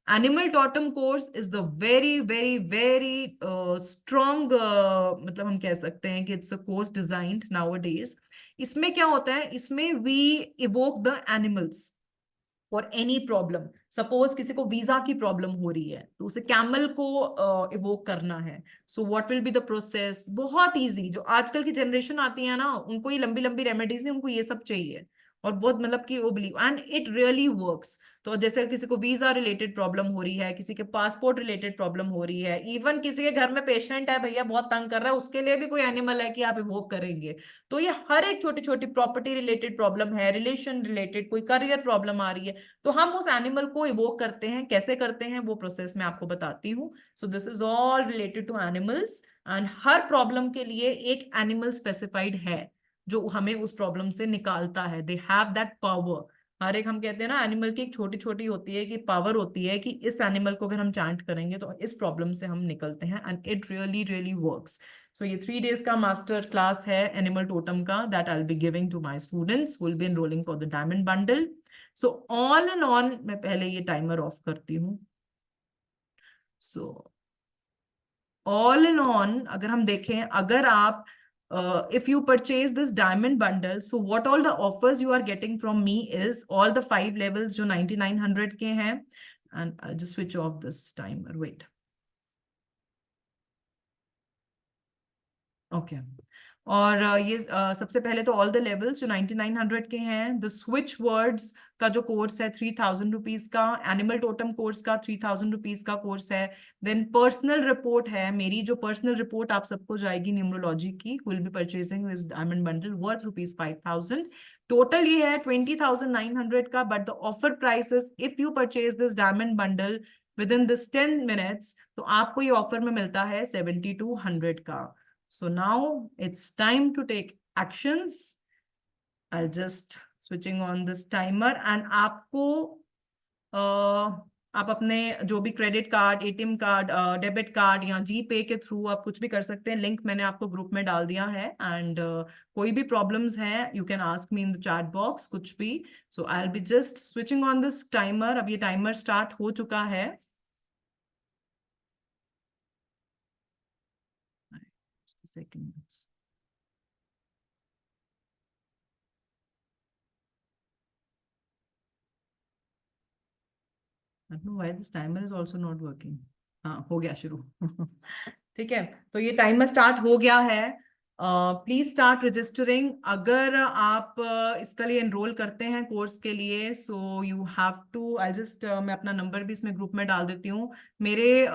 Animal totem course is the very very very strong, मतलब हम कह सकते हैं कि it's a course designed nowadays. इसमें क्या होता है, इसमें we evoke the animals for any problem. Suppose किसी को वीजा की प्रॉब्लम हो रही है तो उसे कैमल को इवोक करना है। So what will be the process, बहुत इजी। जो आजकल की जनरेशन आती है ना, उनको ये लंबी लंबी रेमेडीज नहीं, उनको ये सब चाहिए, और बहुत मतलब कि वो believe, and it really works. तो जैसे किसी को वीजा रिलेटेड प्रॉब्लम हो रही है, किसी के पासपोर्ट रिलेटेड प्रॉब्लम हो रही है, इवन किसी के घर में पेशेंट है भैया बहुत तंग कर रहा है, उसके लिए भी कोई एनिमल है कि आप इवोक करेंगे। तो ये हर एक छोटी छोटी प्रॉपर्टी रिलेटेड प्रॉब्लम है, रिलेशन रिलेटेड, कोई करियर प्रॉब्लम आ रही है, तो हम उस एनिमल को इवोक करते हैं। कैसे करते हैं वो प्रोसेस मैं आपको बताती हूँ। So this is all related to animals, and हर प्रॉब्लम के लिए एक एनिमल स्पेसिफाइड है जो हमें उस प्रॉब्लम से निकालता है। They have that power. हर एक, हम कहते हैं ना, एनिमल की एक छोटी छोटी होती है कि पावर होती है कि इस एनिमल को अगर हम चांट करेंगे तो इस प्रॉब्लम से हम निकलते हैं, and it really really works. So ये 3 days का मास्टर क्लास है एनिमल टोटम का, that I will be giving to my students who will be enrolling for the diamond bundle. So all and on, मैं पहले ये timer of करती हूँ। So all in on, अगर हम देखें, अगर आप if you purchase this diamond bundle, so what all the offers you are getting from me is all the 5 levels जो 9900 के हैं, and I'll just switch off this timer. Wait. Okay और ये सबसे पहले तो ऑल द लेवल्स जो 9900 के हैं, द स्विच वर्ड्स का जो कोर्स है 3000 रुपीज का, एनिमल टोटम कोर्स का 3000 रुपीज का कोर्स है, देन पर्सनल रिपोर्ट है, मेरी जो पर्सनल रिपोर्ट आप सबको जाएगी न्यूमरोलॉजी की, will be purchasing this diamond bundle worth ₹5000। Total ये है 20,900 का, but the offer price is if you purchase this diamond bundle with in this 10 minutes, तो आपको ये ऑफर में मिलता है 7200 का। So now it's time to take actions. I'll just switching on this timer and आपको आप अपने जो भी credit card, ATM card, debit card या जी पे के थ्रू आप कुछ भी कर सकते हैं। लिंक मैंने आपको ग्रुप में डाल दिया है एंड कोई भी प्रॉब्लम्स हैं you can ask me in the chat box कुछ भी। So I will be just switching on this timer. अब ये टाइमर स्टार्ट हो चुका है। Just a second. I don't know why this timer is also not working. हाँ, हो गया शुरू। ठीक है, तो ये टाइमर स्टार्ट हो गया है। Please start registering. अगर आप इसके लिए एनरोल करते हैं कोर्स के लिए, so you have to, I just मैं अपना नंबर भी इसमें ग्रुप में डाल देती हूँ। मेरे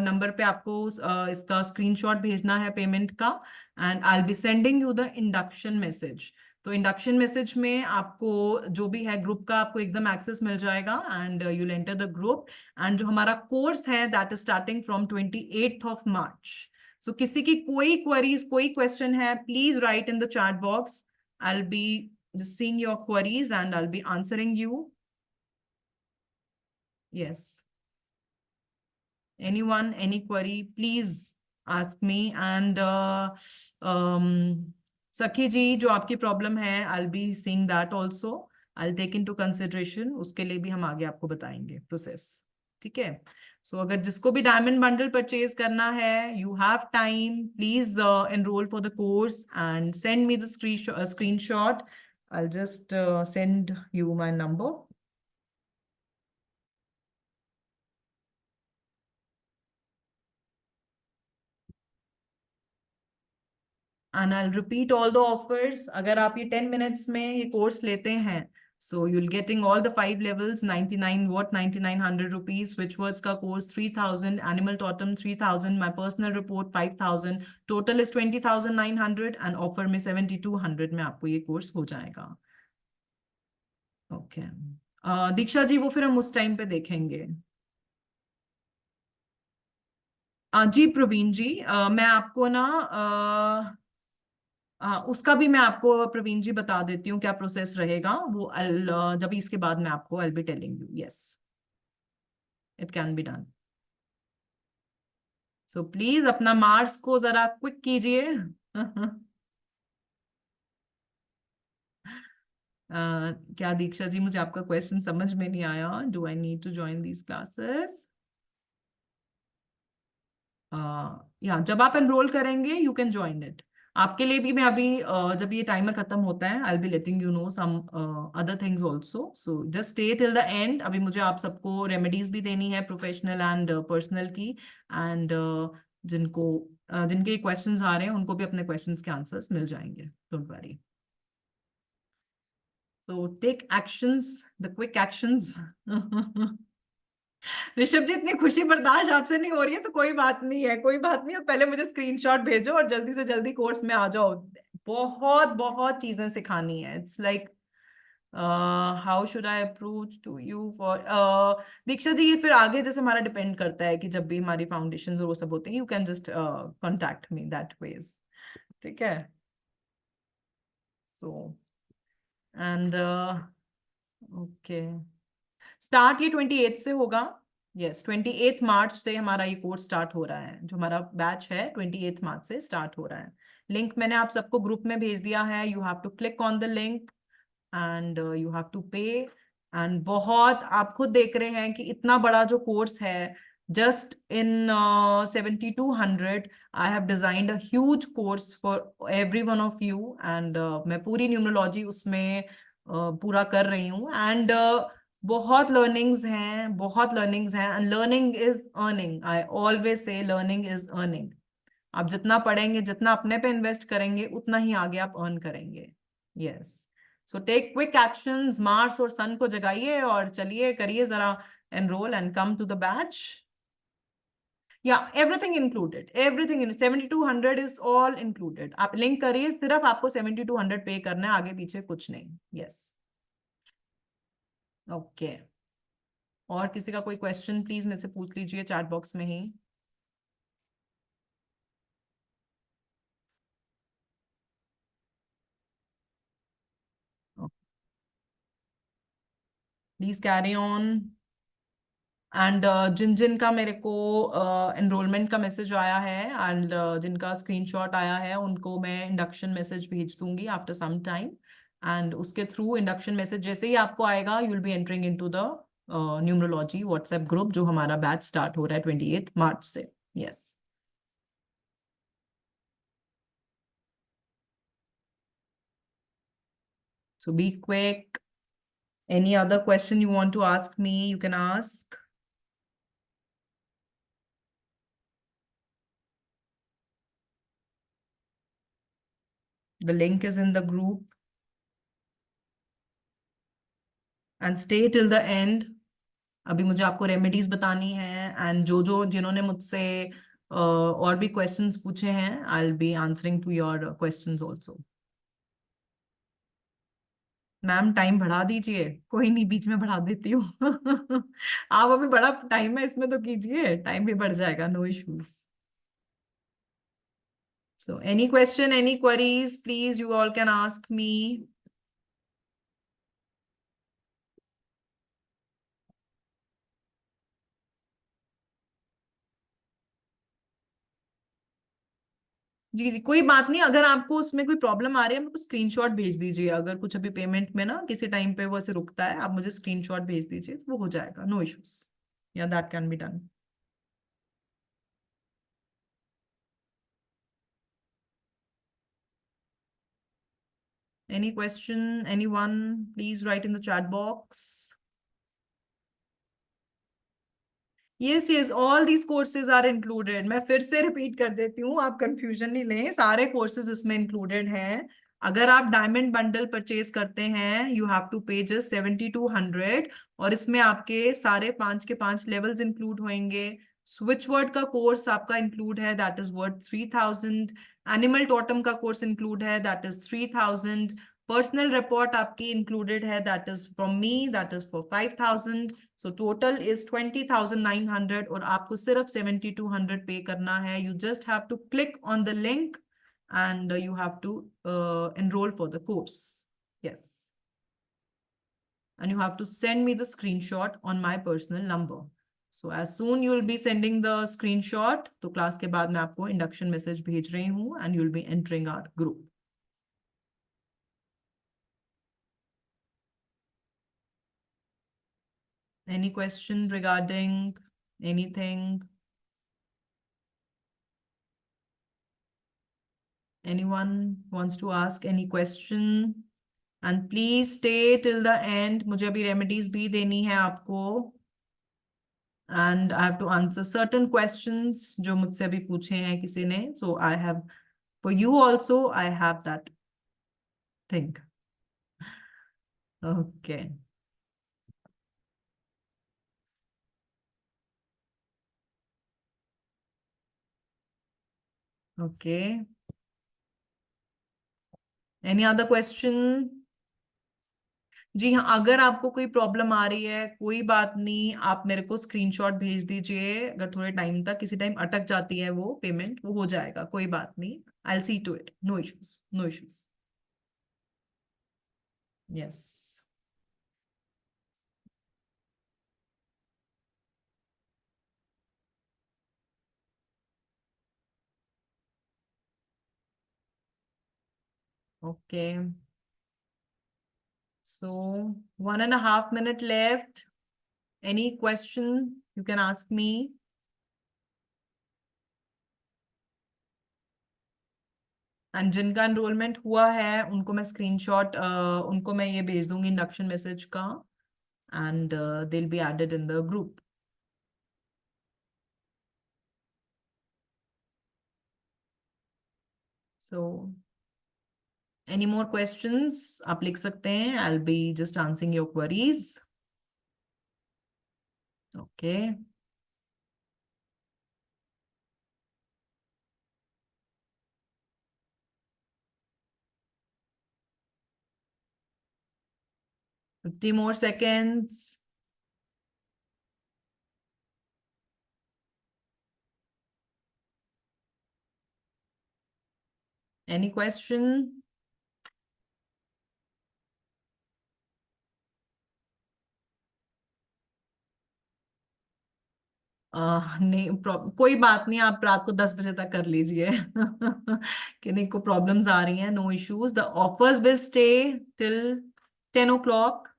नंबर पे आपको इसका स्क्रीनशॉट भेजना है पेमेंट का, and I will be sending you the induction message. तो इंडक्शन मैसेज में आपको जो भी है ग्रुप का आपको एकदम एक्सेस मिल जाएगा and you enter the group. And जो हमारा कोर्स है that is starting from 28th of March। सो किसी की कोई क्वेरीज, कोई क्वेश्चन है, please write in the chat box. I will B just seeing your queries and I'll be answering you. Yes, anyone, any query, please ask me. And Sakhi ji, जो आपकी problem है, I'll be seeing that also. I'll take into consideration. उसके लिए भी हम आगे आपको बताएंगे प्रोसेस। ठीक है, सो अगर जिसको भी डायमंड बंडल परचेज करना है, you have time, please enrol for the course and send me the screenshot. I'll just send you my number. And I'll repeat all the offers. अगर आप ये 10 minutes में ये कोर्स लेते हैं, so you'll getting all the 5 levels, 99 what 9900 rupees, switch words का course 3000, animal totem 3000, my personal report 5000, total is 20,900 and offer में 7200 में आपको ये कोर्स हो जाएगा। ओके दीक्षा जी, वो फिर हम उस टाइम पे देखेंगे। जी प्रवीण जी, मैं आपको ना उसका भी मैं आपको प्रवीण जी बता देती हूँ क्या प्रोसेस रहेगा वो। जब इसके बाद मैं आपको I be telling you. Yes, it can be done. So please अपना मार्क्स को जरा क्विक कीजिए। क्या दीक्षा जी, मुझे आपका क्वेश्चन समझ में नहीं आया। Do I need to join these classes? या जब आप एनरोल करेंगे यू कैन ज्वाइन इट। आपके लिए भी मैं अभी जब ये टाइमर खत्म होता है I will be letting you know some other things also. So just stay till the end. अभी मुझे आप सबको रेमेडीज भी देनी है, प्रोफेशनल एंड पर्सनल की। एंड जिनको जिनके क्वेश्चंस आ रहे हैं उनको भी अपने क्वेश्चंस के आंसर्स मिल जाएंगे, डोंट वरी। तो take actions, the quick actions. Rishabh ji, इतनी खुशी बर्दाश्त आपसे नहीं हो रही है तो कोई बात नहीं है, कोई बात नहीं है। पहले मुझे स्क्रीनशॉट भेजो और जल्दी से जल्दी कोर्स में आ जाओ। बहुत बहुत चीजें सिखानी है। It's like how should I approach to you for Diksha ji. ये फिर आगे जैसे हमारा डिपेंड करता है कि जब भी हमारी फाउंडेशन और वो सब होते हैं, you can just contact me that ways. ठीक है, सो एंड ओके, स्टार्ट ये 28 से होगा। यस, 28 मार्च से हमारा ये कोर्स स्टार्ट हो रहा है। जो हमारा बैच है 28 मार्च से स्टार्ट हो रहा है। लिंक मैंने आप सबको ग्रुप में भेज दिया है। You have to click on the link and you have to pay. And बहुत आप खुद देख रहे हैं कि इतना बड़ा जो कोर्स है, just in 7200 I have designed a huge course for every one of you. And मैं पूरी न्यूमरोलॉजी उसमें पूरा कर रही हूँ। एंड बहुत लर्निंग्स हैं, बहुत लर्निंग्स हैं, and learning is earning. I always से लर्निंग इज अर्निंग। आप जितना पढ़ेंगे, जितना अपने पे इन्वेस्ट करेंगे, उतना ही आगे आप अर्न करेंगे। Yes. So take quick actions, Mars और सन को जगाइए और चलिए करिए जरा enroll and come to the batch. या everything included, everything in 7200 is all included. आप लिंक करिए, सिर्फ आपको 7200 पे करना है, आगे पीछे कुछ नहीं। यस। ओके। और किसी का कोई क्वेश्चन प्लीज मेरे से पूछ लीजिए चैट बॉक्स में ही। Please carry on. एंड जिन जिन का मेरे को एनरोलमेंट का मैसेज आया है, एंड जिनका स्क्रीनशॉट आया है, उनको मैं इंडक्शन मैसेज भेज दूंगी आफ्टर सम टाइम। एंड उसके थ्रू इंडक्शन मैसेज जैसे ही आपको आएगा, you will be entering into the numerology WhatsApp group, जो हमारा बैच स्टार्ट हो रहा है 28 मार्च से। Yes. So be quick. Any other question you want to ask me, you can ask. The link is in the group and stay till the end. अभी मुझे आपको remedies बतानी है, एंड जो जो जिन्होंने मुझसे और भी क्वेश्चंस पूछे हैं, I will be answering to your questions also. Ma'am time बढ़ा दीजिए। कोई नहीं, बीच में बढ़ा देती हूँ। आप अभी बड़ा टाइम है इसमें, तो कीजिए, टाइम भी बढ़ जाएगा, no issues. So any question, any queries, please you all can ask me. जी जी, कोई बात नहीं। अगर आपको उसमें कोई प्रॉब्लम आ रही है, मेरे को स्क्रीनशॉट भेज दीजिए। अगर कुछ अभी पेमेंट में ना किसी टाइम पे वो ऐसे रुकता है, आप मुझे स्क्रीनशॉट भेज दीजिए, तो वो हो जाएगा, no issues. Yeah that can be done. Any question, any one, please write in the chat box. Yes yes, all these courses are included. मैं फिर से रिपीट कर देती हूँ, आप कंफ्यूजन नहीं लें, सारे कोर्सेज इसमें इंक्लूडेड हैं। अगर आप डायमंड बंडल परचेज करते हैं, you have to pay just 7200, और इसमें आपके सारे 5 के 5 लेवल्स इंक्लूड होंगे। स्विच वर्ड का कोर्स आपका इंक्लूड है, that is worth 3000। Animal totem का कोर्स इंक्लूड है, दैट इज 3000। पर्सनल रिपोर्ट आपकी इंक्लूडेड है, that is from me, that is for 5000। So total is 20,900, और आपको सिर्फ 7200 पे करना है। You just have to click on the link and you have to enroll for the course. Yes. And you have to send me the screenshot on my personal number. So as soon you will be sending the screenshot, तो class के बाद मैं आपको induction message भेज रही हूँ, and you will be entering our group. Any question regarding anything? Anyone wants to ask any question? And please stay till the end. मुझे अभी रेमेडीज भी देनी है आपको, and I have to answer certain questions जो मुझसे अभी पूछे हैं किसी ने. So I have, for you also, I have that thing. Okay. Okay. Any other question? जी हाँ, अगर आपको कोई प्रॉब्लम आ रही है, कोई बात नहीं, आप मेरे को स्क्रीनशॉट भेज दीजिए। अगर थोड़े टाइम तक, किसी टाइम अटक जाती है वो पेमेंट, वो हो जाएगा, कोई बात नहीं। I see to it, no issues, no issues. Yes. Okay. So 1.5 minute left. Any question you can ask me. And जिनका एनरोलमेंट हुआ है, उनको मैं स्क्रीनशॉट, उनको मैं ये भेज दूंगी इंडक्शन मैसेज का। and they'll be added in the group. So any more questions आप लिख सकते हैं. I'll be just answering your queries. Okay. Fifty more seconds. Any question? नहीं कोई बात नहीं, आप रात को 10 बजे तक कर लीजिए. कि नहीं को प्रॉब्लम्स आ रही हैं. No issues. The offers will stay till 10 o'clock.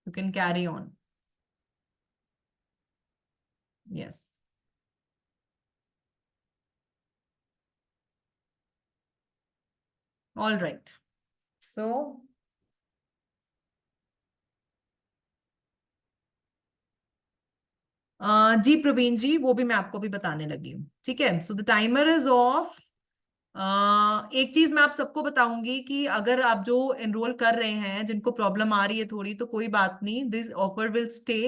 You can carry on. Yes. All right. So जी प्रवीण जी, वो भी मैं आपको भी बताने लगी हूँ. ठीक है. So the timer is of. एक चीज मैं आप सबको बताऊंगी कि अगर आप जो एनरोल कर रहे हैं जिनको प्रॉब्लम आ रही है थोड़ी, तो कोई बात नहीं, दिस ऑफर विल स्टे.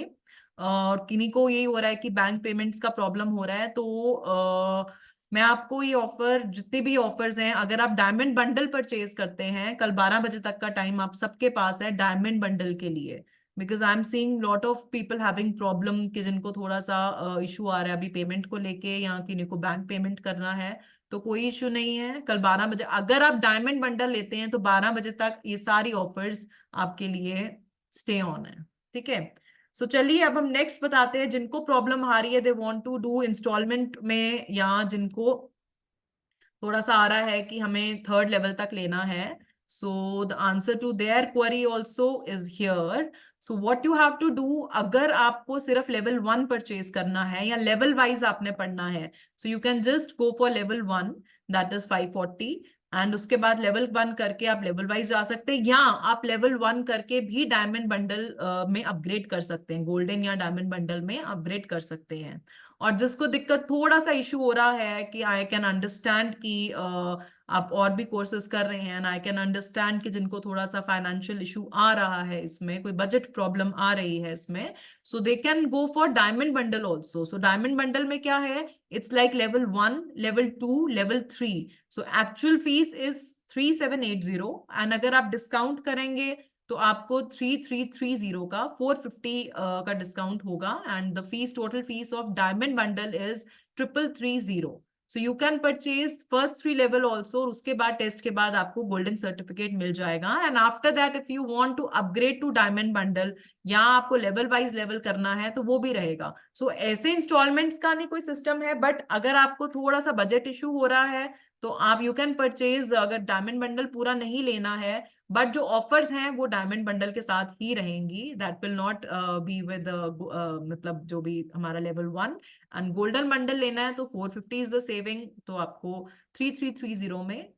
और किन्हीं को यही हो रहा है कि बैंक पेमेंट्स का प्रॉब्लम हो रहा है, तो मैं आपको ये ऑफर, जितने भी ऑफर्स हैं, अगर आप डायमंड बंडल परचेज करते हैं, कल 12 बजे तक का टाइम आप सबके पास है डायमंड बंडल के लिए. Because I am seeing lot of people having problem कि जिनको थोड़ा सा इशू आ रहा है अभी पेमेंट को लेके, या किन्हीं को बैंक पेमेंट करना है. तो कोई इशू नहीं है. कल 12 बजे अगर आप डायमंड बंडल लेते हैं तो 12 बजे तक ये सारी ऑफर्स आपके लिए स्टे ऑन है. ठीक है. सो चलिए अब हम नेक्स्ट बताते हैं. जिनको प्रॉब्लम आ रही है, they want to do installment में, या जिनको थोड़ा सा आ रहा है कि हमें थर्ड लेवल तक लेना है. So the answer to their query also is here. So what you have to do, अगर आपको सिर्फ लेवल 1 परचेज करना है या लेवल वाइज आपने पढ़ना है, सो you can just go for level 1, that is 540. And उसके बाद लेवल 1 करके आप लेवल वाइज जा सकते हैं, या आप लेवल 1 करके भी डायमंड बंडल में अपग्रेड कर सकते हैं, गोल्डन या डायमंड बंडल में अपग्रेड कर सकते हैं. और जिसको दिक्कत थोड़ा सा इशू हो रहा है कि आई कैन अंडरस्टैंड कि आप और भी कोर्सेज कर रहे हैं, एंड आई कैन अंडरस्टैंड कि जिनको थोड़ा सा फाइनेंशियल इशू आ रहा है, इसमें कोई बजट प्रॉब्लम आ रही है इसमें, so they can go for diamond bundle also. So diamond bundle में क्या है, it's like level 1, level 2, level 3. So actual fees is 3780, and अगर आप डिस्काउंट करेंगे तो आपको 3330 का 450 का डिस्काउंट होगा. And the fees, total fees of diamond bundle is 3330. So you can purchase first 3 level also. उसके बाद टेस्ट के बाद आपको गोल्डन सर्टिफिकेट मिल जाएगा. And after that if you want to upgrade to diamond bundle, या आपको लेवल वाइज लेवल करना है, तो वो भी रहेगा. सो ऐसे इंस्टॉलमेंट्स का नहीं कोई सिस्टम है, बट अगर आपको थोड़ा सा बजट इशू हो रहा है तो आप यू कैन परचेज. अगर डायमंड बंडल पूरा नहीं लेना है, बट जो ऑफर्स हैं वो डायमंड बंडल के साथ ही रहेंगी, that will not be with, मतलब जो भी हमारा लेवल 1. एंड गोल्डन बंडल लेना है तो 450 इज द सेविंग, तो आपको 3330 में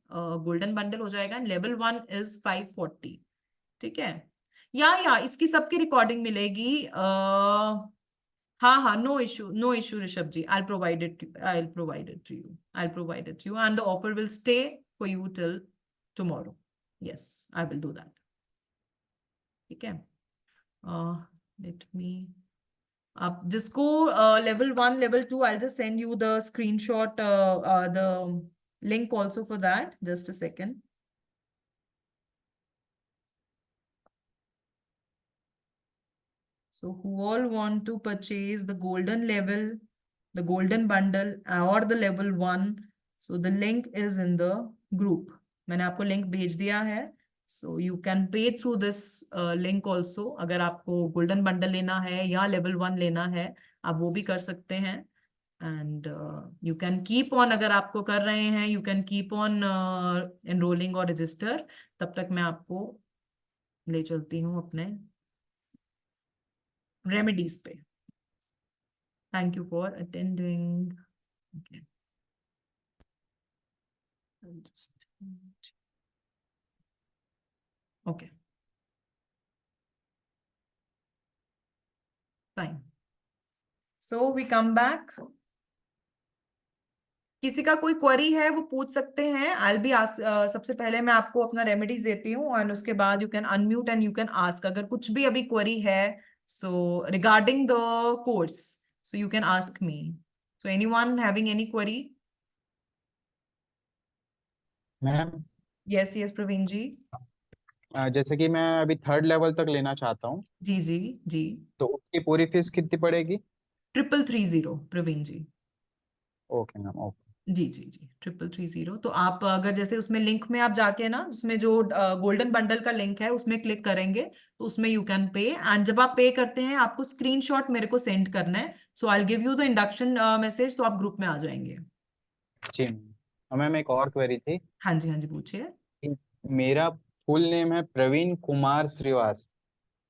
गोल्डन बंडल हो जाएगा. Level 1 is 540. ठीक है. या इसकी सबकी रिकॉर्डिंग मिलेगी. हाँ हाँ, no issue, no issue Rishabh ji. I'll provide it to you. I'll provide it to you, and the offer will stay for you till tomorrow. Yes, I will do that. ठीक है. लेट मी, आप जिसको level 1, level 2, I just send you the screenshot, the link also for that. Just a second. So who all want to purchase the golden level, the golden bundle, or the level 1? So the link is in the group. मैंने आपको link भेज दिया है. So you can pay through this link also. अगर आपको golden bundle लेना है या level 1 लेना है, आप वो भी कर सकते हैं. And you can keep on, अगर आपको कर रहे हैं, you can keep on enrolling और register. तब तक मैं आपको ले चलती हूँ अपने रेमेडीज पे. Thank you for attending. Okay. I'll just, okay. Fine, so we come back. किसी का कोई क्वेरी है वो पूछ सकते हैं। आई बी आस्क, सबसे पहले मैं आपको अपना रेमेडीज देती हूँ एंड उसके बाद you can unmute and you can ask अगर कुछ भी अभी क्वेरी है, so regarding the course, so you can ask me. So anyone having any query? Ma'am, yes yes Praveen ji. जैसे कि मैं अभी थर्ड लेवल तक लेना चाहता हूँ, जी जी जी। तो उसकी पूरी फीस कितनी पड़ेगी? 3330 Praveen ji. Okay ma'am, okay. जी जी जी 3330। तो आप अगर जैसे उसमें लिंक में आप जाके ना, उसमें जो गोल्डन बंडल का लिंक है उसमें क्लिक करेंगे तो उसमें यू कैन पे, एंड जब आप पे करते हैं आपको स्क्रीनशॉट मेरे को सेंड करना है। So I give you the induction message, तो आप ग्रुप में आ जाएंगे। जी मैम। मैम, एक और क्वेरी थी हाँ जी हाँ जी पूछिए। कि मेरा फुल नेम है प्रवीण कुमार श्रीवास।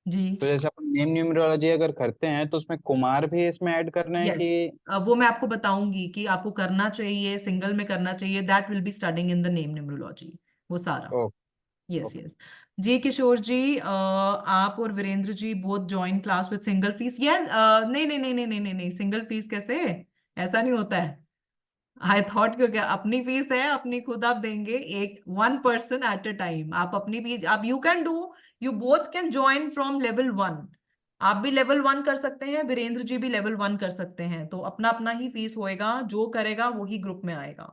जी। तो जैसे अपन नेम न्यूमरोलॉजी अगर करते हैं तो उसमें कुमार भी इसमें ऐड करना है यस, कि? वो मैं आपको बताऊंगी कि आपको करना चाहिए, सिंगल में करना चाहिए, that will be studying in the name numerology, वो सारा। ओके। Yes okay. यस। जी किशोर जी, आप और Virendra ji both join class with single fees. Yes, नहीं नहीं नहीं नहीं नहीं नहीं नहीं, सिंगल फीस कैसे? ऐसा नहीं होता है। आई थॉट क्यों, क्या अपनी फीस है, अपनी खुद आप देंगे, एक one person at a time आप अपनी फीस, आप you can do, you both can join from level 1। आप भी लेवल 1 कर सकते हैं, वीरेंद्र जी भी लेवल 1 कर सकते हैं, तो अपना अपना ही फीस होएगा, जो करेगा वही ग्रुप में आएगा।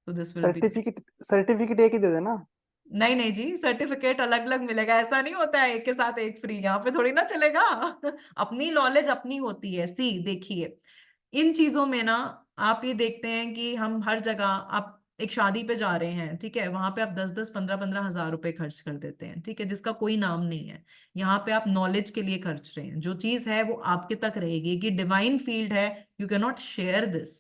तो this will be. Certificate certificate एक ही दे देना। नहीं नहीं जी, सर्टिफिकेट अलग अलग मिलेगा, ऐसा नहीं होता है एक के साथ एक फ्री, यहाँ पे थोड़ी ना चलेगा। अपनी नॉलेज अपनी होती है। सी देखिए, इन चीजों में ना, आप ये देखते हैं कि हम हर जगह, आप एक शादी पे जा रहे हैं, ठीक है, वहां पे आप 10-10 15-15 हजार रुपए खर्च कर देते हैं, ठीक है, जिसका कोई नाम नहीं है। यहाँ पे आप नॉलेज के लिए खर्च रहे हैं, जो चीज है वो आपके तक रहेगी, कि डिवाइन फील्ड है, you can not share this.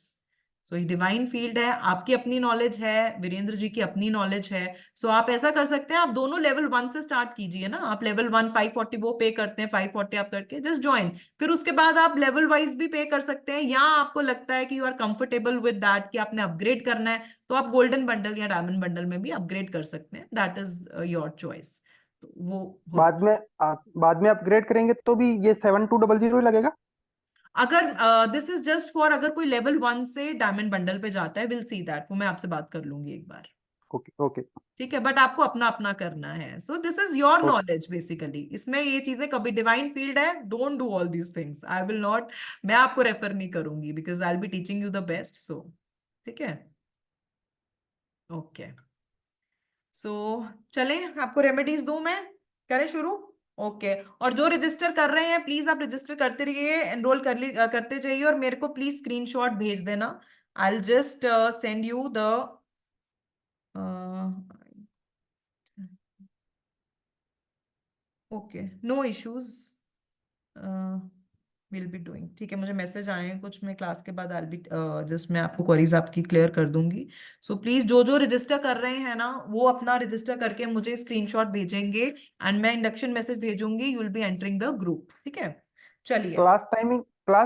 सो ये डिवाइन फील्ड है, आपकी अपनी नॉलेज है, वीरेंद्र जी की अपनी नॉलेज है। सो आप ऐसा कर सकते हैं, आप दोनों लेवल 1 से स्टार्ट कीजिए ना, आप लेवल 1 540 वो पे करते हैं, 540 आप करके जस्ट ज्वाइन, फिर उसके बाद आप लेवल वाइज भी पे कर सकते हैं, या आपको लगता है कि you are comfortable with that कि आपने अपग्रेड करना है, तो आप गोल्डन बंडल या डायमंड बंडल में भी अपग्रेड कर सकते हैं, दैट इज योर चॉइस। तो वो हो, बाद में अपग्रेड करेंगे तो भी ये 7200 ही लगेगा? अगर दिस इज जस्ट फॉर, अगर कोई लेवल 1 से डायमंड बंडल पे जाता है, विल सी दैट, वो मैं आपसे बात कर लूंगी एक बार। ओके ओके ठीक है, बट आपको अपना अपना करना है, so this is your okay. Knowledge basically, इसमें ये चीजें कभी, डिवाइन फील्ड है, don't do all these things, I will not, मैं आपको रेफर नहीं करूंगी, because I will be teaching you the best. So ठीक है, ओके, सो चलें, आपको रेमेडीज दूं मैं, करें शुरू? ओके, और जो रजिस्टर कर रहे हैं प्लीज आप रजिस्टर करते रहिए, एनरोल करते जाइए, और मेरे को प्लीज स्क्रीनशॉट भेज देना। I just send you the, okay, no issues, will be doing, ठीक है, मुझे मैसेज आए हैं कुछ, मैं क्लास के बाद आई बी जस्ट, मैं आपको क्वेरीज आपकी क्लियर कर दूंगी। सो प्लीज जो जो रजिस्टर कर रहे हैं ना, वो अपना रजिस्टर करके मुझे स्क्रीनशॉट भेजेंगे, एंड मैं इंडक्शन मैसेज भेजूंगी, you will be entering the group, ठीक है? चलिए। क्लास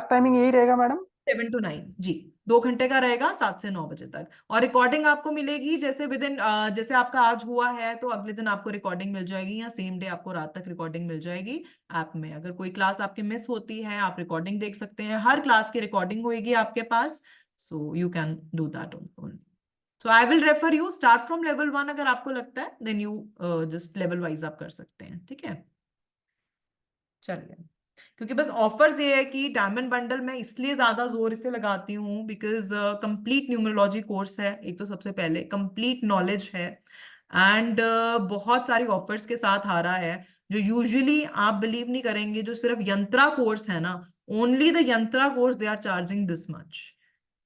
टाइमिंग यही रहेगा मैडम? 7 to 9 जी, 2 घंटे का रहेगा, 7 से 9 बजे तक, और रिकॉर्डिंग आपको मिलेगी, जैसे विद इन, जैसे आपका आज हुआ है तो अगले दिन आपको रिकॉर्डिंग मिल जाएगी, या सेम डे आपको रात तक रिकॉर्डिंग मिल जाएगी ऐप में। अगर कोई क्लास आपकी मिस होती है, आप रिकॉर्डिंग देख सकते हैं, हर क्लास की रिकॉर्डिंग होगी आपके पास, so you can do that only. So I will refer you start from level 1, अगर आपको लगता है then you just level wise आप कर सकते हैं, ठीक है? चलिए, क्योंकि बस ऑफर्स ये है कि डायमंड बंडल मैं इसलिए ज्यादा जोर इसे लगाती हूँ, बिकॉज कंप्लीट न्यूमरोलॉजी कोर्स है, एक तो सबसे पहले कंप्लीट नॉलेज है, एंड बहुत सारी ऑफर्स के साथ आ रहा है, जो यूजुअली आप बिलीव नहीं करेंगे, जो सिर्फ यंत्रा कोर्स है ना, only the yantra course they are charging this much.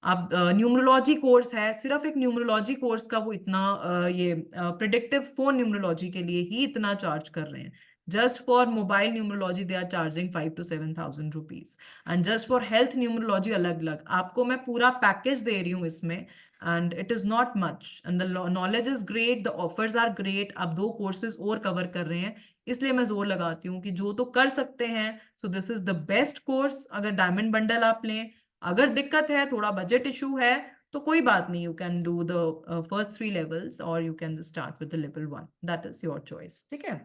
अब न्यूमरोलॉजी कोर्स है, सिर्फ एक न्यूमरोलॉजी कोर्स का वो इतना, ये प्रिडिक्टिव फोन न्यूमरोलॉजी के लिए ही इतना चार्ज कर रहे हैं। Just for mobile numerology they are charging 5 to 7 thousand rupees, and just for health numerology अलग अलग, आपको मैं पूरा पैकेज दे रही हूँ इसमें, and it is not much, and the knowledge is great, the offers are great, आप 2 कोर्सेज और कवर कर रहे हैं, इसलिए मैं जोर लगाती हूँ कि जो तो कर सकते हैं, सो this is the best course, अगर डायमंड बंडल आप लें। अगर दिक्कत है, थोड़ा बजट इशू है, तो कोई बात नहीं, you can do the first 3 levels, और you can start with the level 1, that is your choice, ठीक है?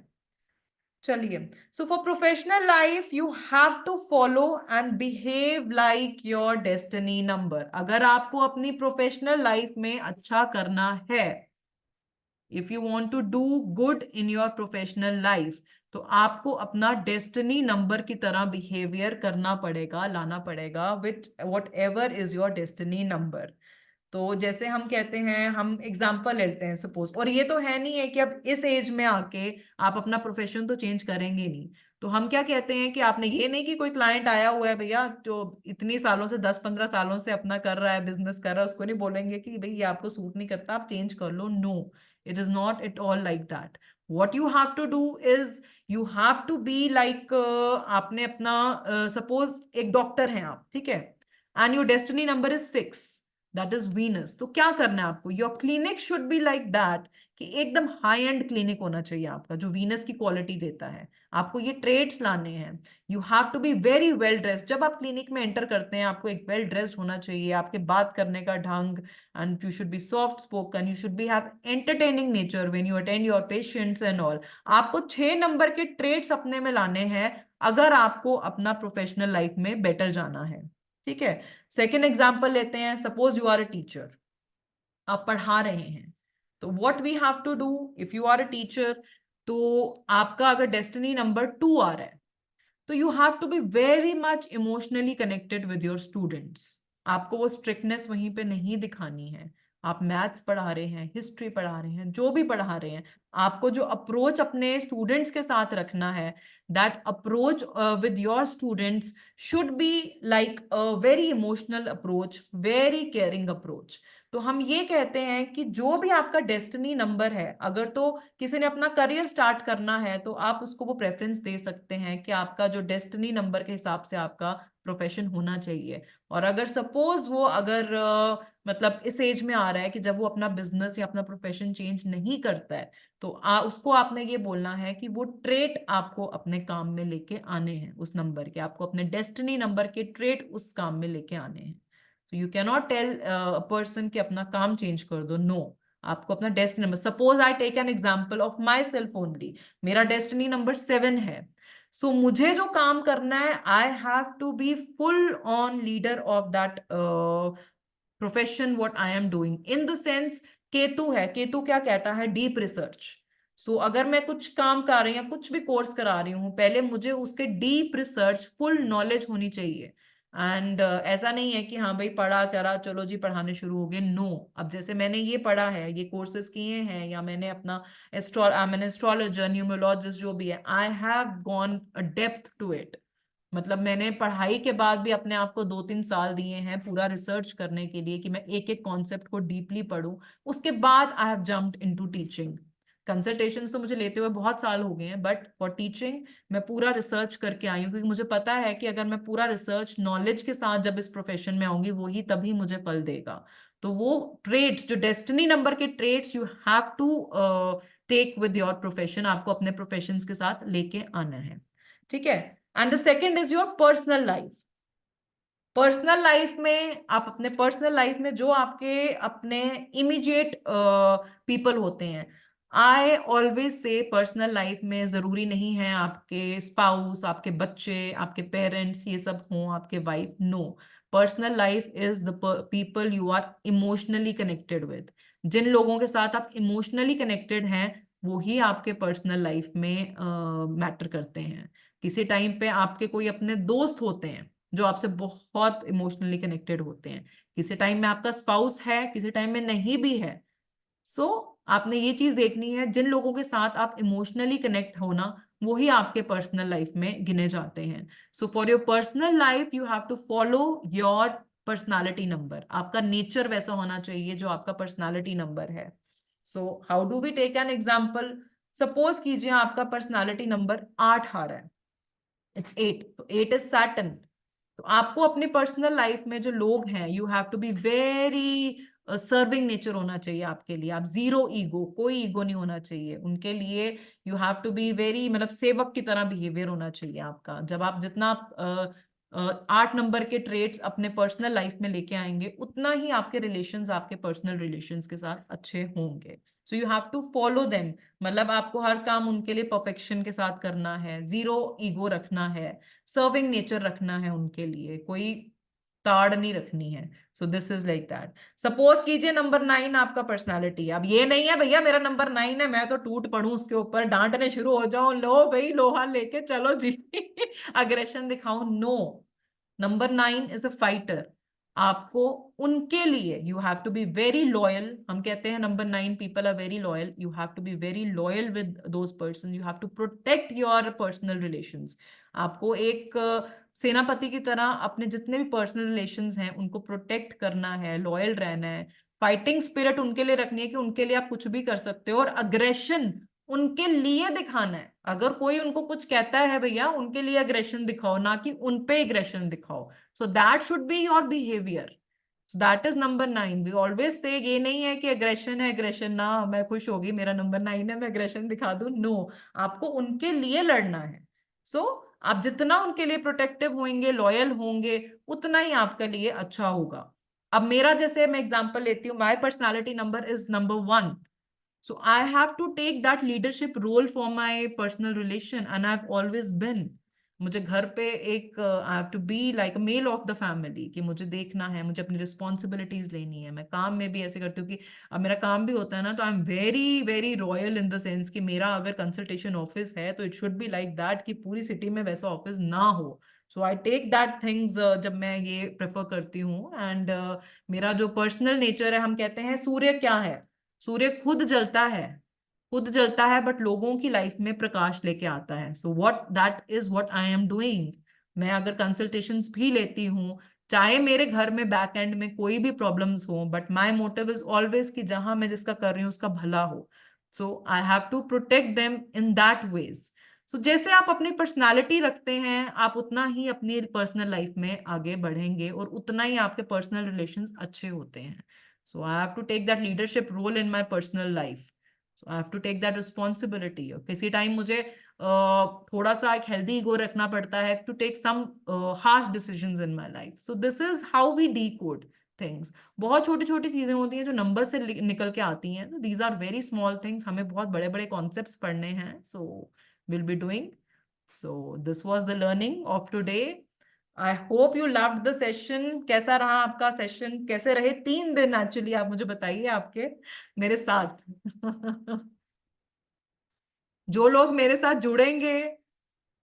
चलिए, so for professional life you have to follow and behave like your destiny number. अगर आपको अपनी प्रोफेशनल लाइफ में अच्छा करना है, if you want to do good in your professional life, तो आपको अपना डेस्टिनी नंबर की तरह बिहेवियर करना पड़ेगा, लाना पड़ेगा with what ever is your destiny number. तो जैसे हम कहते हैं, हम एग्जाम्पल लेते हैं सपोज, और ये तो है नहीं है कि अब इस एज में आके आप अपना प्रोफेशन तो चेंज करेंगे नहीं। तो हम क्या कहते हैं कि आपने ये नहीं कि कोई क्लाइंट आया हुआ है भैया जो इतनी सालों से 10-15 सालों से अपना कर रहा है, बिजनेस कर रहा है, उसको नहीं बोलेंगे कि भाई ये आपको सूट नहीं करता, आप चेंज कर लो। No, it is not at all like that. What you have to do is you have to be like, आपने अपना सपोज एक डॉक्टर हैं आप, ठीक है, and your destiny number is 6, that is Venus. तो क्या करना है आपको, your clinic should be like that, कि एकदम हाई एंड क्लिनिक होना चाहिए आपका जो वीनस की क्वालिटी देता है। आपको ये ट्रेड्स लाने हैं। You have to be very well dressed. जब आप क्लिनिक में एंटर करते हैं आपको एक वेल ड्रेस्ड होना चाहिए, आपके बात करने का ढंग, and you should be soft spoken, you should be have entertaining nature when you attend your patients and all. आपको 6 नंबर के ट्रेड्स अपने में लाने हैं अगर आपको अपना प्रोफेशनल लाइफ में बेटर जाना है, ठीक है। सेकेंड एग्जाम्पल लेते हैं, suppose you are a teacher, आप पढ़ा रहे हैं। तो what we have to do, if you are a teacher, तो आपका अगर डेस्टिनी नंबर 2 आ रहा है, तो you have to be very much emotionally connected with your students. आपको वो स्ट्रिक्टनेस वहीं पे नहीं दिखानी है। आप मैथ्स पढ़ा रहे हैं, हिस्ट्री पढ़ा रहे हैं, जो भी पढ़ा रहे हैं, आपको जो अप्रोच अपने स्टूडेंट्स के साथ रखना है, that approach with your students should be like a very emotional approach, very caring approach. तो हम ये कहते हैं कि जो भी आपका डेस्टिनी नंबर है, अगर तो किसी ने अपना करियर स्टार्ट करना है तो आप उसको वो प्रेफरेंस दे सकते हैं कि आपका जो डेस्टिनी नंबर के हिसाब से आपका प्रोफेशन होना चाहिए। और अगर सपोज वो अगर मतलब इस एज में आ रहा है कि जब वो अपना बिजनेस या अपना प्रोफेशन चेंज नहीं करता है, तो उसको आपने ये बोलना है कि वो ट्रेट आपको अपने काम में लेके आने हैं, उस नंबर के, आपको अपने डेस्टिनी नंबर के ट्रेट उस काम में लेके आने हैं। तो you cannot tell a person कि अपना काम चेंज कर दो। नो, आपको अपना destiny number, suppose I take an example of myself only, मेरा डेस्टिनी नंबर 7 है। सो मुझे जो काम करना है, I have to be full on leader of that profession what I am doing, in the sense, Ketu है, केतु क्या कहता है, डीप रिसर्च। सो अगर मैं कुछ काम कर रही हूँ, कुछ भी कोर्स करा रही हूँ, पहले मुझे उसके डीप रिसर्च, फुल नॉलेज होनी चाहिए। एंड ऐसा नहीं है कि हाँ भाई पढ़ा करा चलो जी पढ़ाने शुरू हो गए। नो, अब जैसे मैंने ये पढ़ा है, ये कोर्सेज किए हैं, या मैंने अपना मैंने एस्ट्रोलॉजर, न्यूमरोलॉजिस्ट जो भी है, I have gone a depth to it. मतलब मैंने पढ़ाई के बाद भी अपने आप को 2-3 साल दिए हैं पूरा रिसर्च करने के लिए कि मैं एक एक कॉन्सेप्ट को डीपली पढूं। उसके बाद I have jumped into teaching. Consultations तो मुझे लेते हुए बहुत साल हो गए हैं, बट फॉर टीचिंग मैं पूरा रिसर्च करके आई हूँ, क्योंकि मुझे पता है कि अगर मैं पूरा रिसर्च नॉलेज के साथ जब इस प्रोफेशन में आऊंगी, वो ही तभी मुझे फल देगा। तो वो ट्रेड्स, जो डेस्टिनी नंबर के traits, you have to take with your profession, आपको अपने प्रोफेशंस के साथ लेके आना है, ठीक है। And the second is your personal life. Personal life में आप अपने पर्सनल लाइफ में जो आपके अपने इमीडिएट पीपल होते हैं, आई ऑलवेज से पर्सनल लाइफ में जरूरी नहीं है आपके स्पाउस, आपके बच्चे, आपके पेरेंट्स ये सब हों, आपके wife. No, personal life is the people you are emotionally connected with. जिन लोगों के साथ आप इमोशनली कनेक्टेड हैं, वो ही आपके पर्सनल लाइफ में मैटर करते हैं। किसी टाइम पे आपके कोई अपने दोस्त होते हैं जो आपसे बहुत इमोशनली कनेक्टेड होते हैं, किसी टाइम में आपका स्पाउस है, किसी टाइम में नहीं भी है। सो आपने ये चीज देखनी है, जिन लोगों के साथ आप इमोशनली कनेक्ट हो ना, वो ही आपके पर्सनल लाइफ में गिने जाते हैं। So for your personal life you have to follow your personality number. आपका नेचर वैसा होना चाहिए जो आपका पर्सनालिटी नंबर है। So how do we take an example, suppose कीजिए आपका पर्सनालिटी नंबर 8 आ रहा है, इट्स 8, तो 8 इज सैटर्न। तो आपको अपनी पर्सनल लाइफ में जो लोग हैं, you have to be very serving nature होना चाहिए आपके लिए। आप जीरो ईगो, कोई ईगो नहीं होना चाहिए उनके लिए। You have to be very, मतलब सेवक की तरह बिहेवियर होना चाहिए आपका। जब आप जितना 8 नंबर के ट्रेड्स अपने पर्सनल लाइफ में लेके आएंगे, उतना ही आपके रिलेशंस, आपके पर्सनल रिलेशंस के साथ अच्छे होंगे। So you have to follow them. मतलब आपको हर काम उनके लिए परफेक्शन के साथ करना है, जीरो ईगो रखना है, सर्विंग नेचर रखना है उनके लिए, कोई ताड़ नहीं रखनी है। So this is like that. Suppose कीजिए नंबर 9 आपका पर्सनालिटी है, अब ये नहीं है भैया मेरा नंबर 9 है मैं तो टूट पड़ूं उसके ऊपर, डांटने शुरू हो जाऊं, लो भाई लोहा लेके चलो जी अग्रेशन दिखाऊं, no. Number 9 is a fighter. आपको उनके लिए you have to be very loyal. हम कहते हैं number 9 people are very loyal, you have to be very loyal with those person, you have to protect your personal relations. आपको एक सेनापति की तरह अपने जितने भी पर्सनल रिलेशंस हैं उनको प्रोटेक्ट करना है, लॉयल रहना है, फाइटिंग स्पिरिट उनके लिए रखनी है कि उनके लिए आप कुछ भी कर सकते हो, और अग्रेशन उनके लिए दिखाना है। अगर कोई उनको कुछ कहता है भैया उनके लिए अग्रेशन दिखाओ, ना कि उनपे अग्रेशन दिखाओ। So that should be your behaviour. So that is number 9। We always say, ये नहीं है कि अग्रेशन है, अग्रेशन ना, मैं खुश होगी मेरा नंबर 9 है मैं अग्रेशन दिखा दूं, नो। आपको उनके लिए लड़ना है। सो आप जितना उनके लिए प्रोटेक्टिव होंगे, लॉयल होंगे, उतना ही आपके लिए अच्छा होगा। अब मेरा जैसे मैं एग्जांपल लेती हूँ, my personality number is number 1। So I have to take that leadership role for my personal relation, and I've always been. मुझे घर पे एक I have to be like a male of the family, कि मुझे देखना है, मुझे अपनी रिस्पॉन्सिबिलिटीज लेनी है। मैं काम में भी ऐसे करती हूँ कि अब मेरा काम भी होता है ना, तो I am very very royal in the sense कि मेरा अगर कंसल्टेशन ऑफिस है तो it should be like that कि पूरी सिटी में वैसा ऑफिस ना हो। So I take that things जब मैं ये प्रेफर करती हूँ। एंड मेरा जो पर्सनल नेचर है, हम कहते हैं सूर्य क्या है, सूर्य खुद जलता है, खुद जलता है, बट लोगों की लाइफ में प्रकाश लेके आता है। So what that is what I am doing. मैं अगर कंसल्टेशंस भी लेती हूँ, चाहे मेरे घर में बैक एंड में कोई भी प्रॉब्लम्स हो, but my motive is always कि जहां मैं जिसका कर रही हूँ उसका भला हो। So I have to protect them in that ways. So जैसे आप अपनी पर्सनालिटी रखते हैं, आप उतना ही अपनी पर्सनल लाइफ में आगे बढ़ेंगे और उतना ही आपके पर्सनल रिलेशंस अच्छे होते हैं। So I have to take that leadership role in my personal life. So I have to take that responsibility. और किसी टाइम मुझे थोड़ा सा एक हेल्दी ईगो रखना पड़ता है to take some harsh decisions in my life. So this is how we decode things. बहुत छोटी छोटी चीजें होती हैं जो नंबर से निकल के आती हैं। तो these are very small things. हमें बहुत बड़े बड़े concepts पढ़ने हैं. So we'll be doing. So this was the learning of today. I hope you loved the session. कैसा रहा आपका सेशन, कैसे रहे 3 दिन एक्चुअली, आप मुझे बताइए आपके मेरे साथ जो लोग मेरे साथ जुड़ेंगे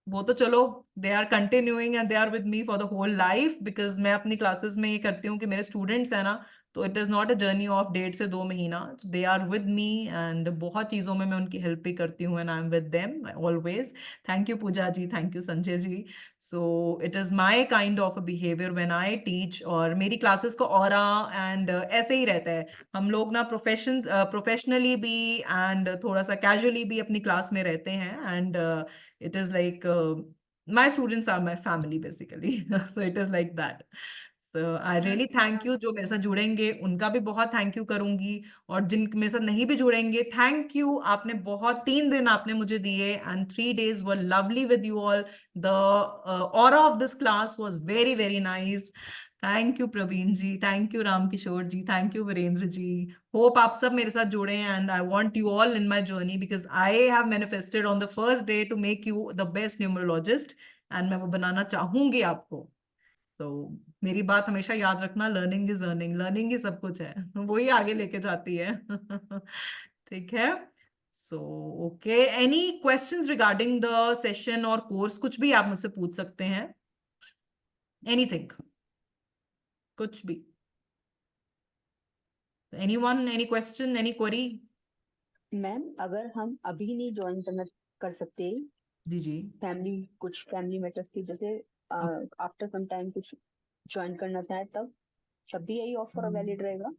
वो तो चलो they are continuing and they are with me for the whole life, because मैं अपनी क्लासेस में ये करती हूँ कि मेरे स्टूडेंट्स हैं ना, तो it is not a journey of 1.5 से 2 महीना, they are with me and बहुत चीज़ों में मैं उनकी हेल्प भी करती हूँ and I am with them always. Thank you Pooja ji, thank you Sanjay ji. So it is my kind of a behaviour when I teach, और मेरी क्लासेस का ऑरा एंड ऐसे ही रहता है। हम लोग ना प्रोफेशनली भी एंड थोड़ा सा कैजुअली भी अपनी क्लास में रहते हैं, and it is like my students are my family basically so it is like that. So I really thank you। जो मेरे साथ जुड़ेंगे उनका भी बहुत थैंक यू करूंगी, और जिन मेरे साथ नहीं भी जुड़ेंगे थैंक यू। आपने बहुत 3 दिन आपने मुझे दिए and 3 days were lovely with you all। The aura of this class was very very nice। Thank you Praveen ji, thank you Ram Kishore ji, thank you Virendra ji. Hope आप सब मेरे साथ जुड़े हैं and I want you all in my journey, because I have manifested on the first day to make you the best numerologist, and मैं वो बनाना चाहूंगी आपको। तो मेरी बात हमेशा याद रखना, लर्निंग इज अर्निंग, लर्निंग ही सब कुछ है वही आगे लेके जाती है ठीक है। So okay, any questions regarding the session और कोर्स, कुछ भी आप मुझसे पूछ सकते हैं, एनीथिंग, कुछ भी। anyone, any question, any query? Ma'am अगर हम अभी नहीं ज्वाइन करना कर सकते, जी जी। कुछ फैमिली मैटर्स की जैसे आफ्टर सम टाइम कुछ ज्वाइन करना चाहे तब भी यही ऑफर वैलिड रहेगा?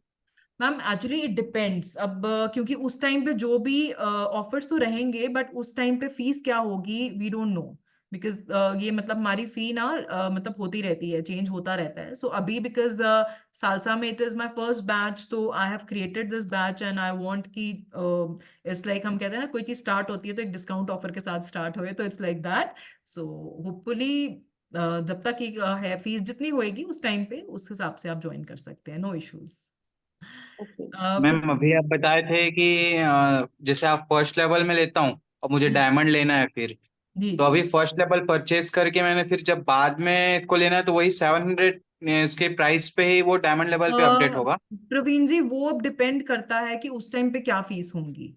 Ma'am actually it depends. अब क्योंकि उस टाइम पे जो भी ऑफर्स तो रहेंगे, बट उस टाइम पे फीस क्या होगी वी डोंट नो, बिकॉज ये मतलब हमारी फी ना मतलब होती रहती है, चेंज होता रहता है। सो अभी बिकॉज सालसा में it is my first batch, तो I have created this batch and I want कि इट्स लाइक हम कहते हैं ना कोई चीज स्टार्ट होती है तो एक डिस्काउंट ऑफर के साथ स्टार्ट हुए, तो it's like that. So hopefully जब तक है फीस जितनी होएगी उस टाइम पे उस हिसाब से आप ज्वाइन कर सकते हैं, नो इश्यूज। ओके मैम अभी आप बताए थे कि जैसे आप फर्स्ट लेवल में लेता हूँ और मुझे डायमंड लेना है फिर, जी तो जी अभी फर्स्ट लेवल परचेज करके मैंने फिर जब बाद में इसको लेना है तो वही 700 इसके प्राइस पे ही वो डायमंड लेवल पे अपडेट होगा। प्रवीण जी, वो अब डिपेंड करता है कि उस टाइम पे क्या फीस होंगी।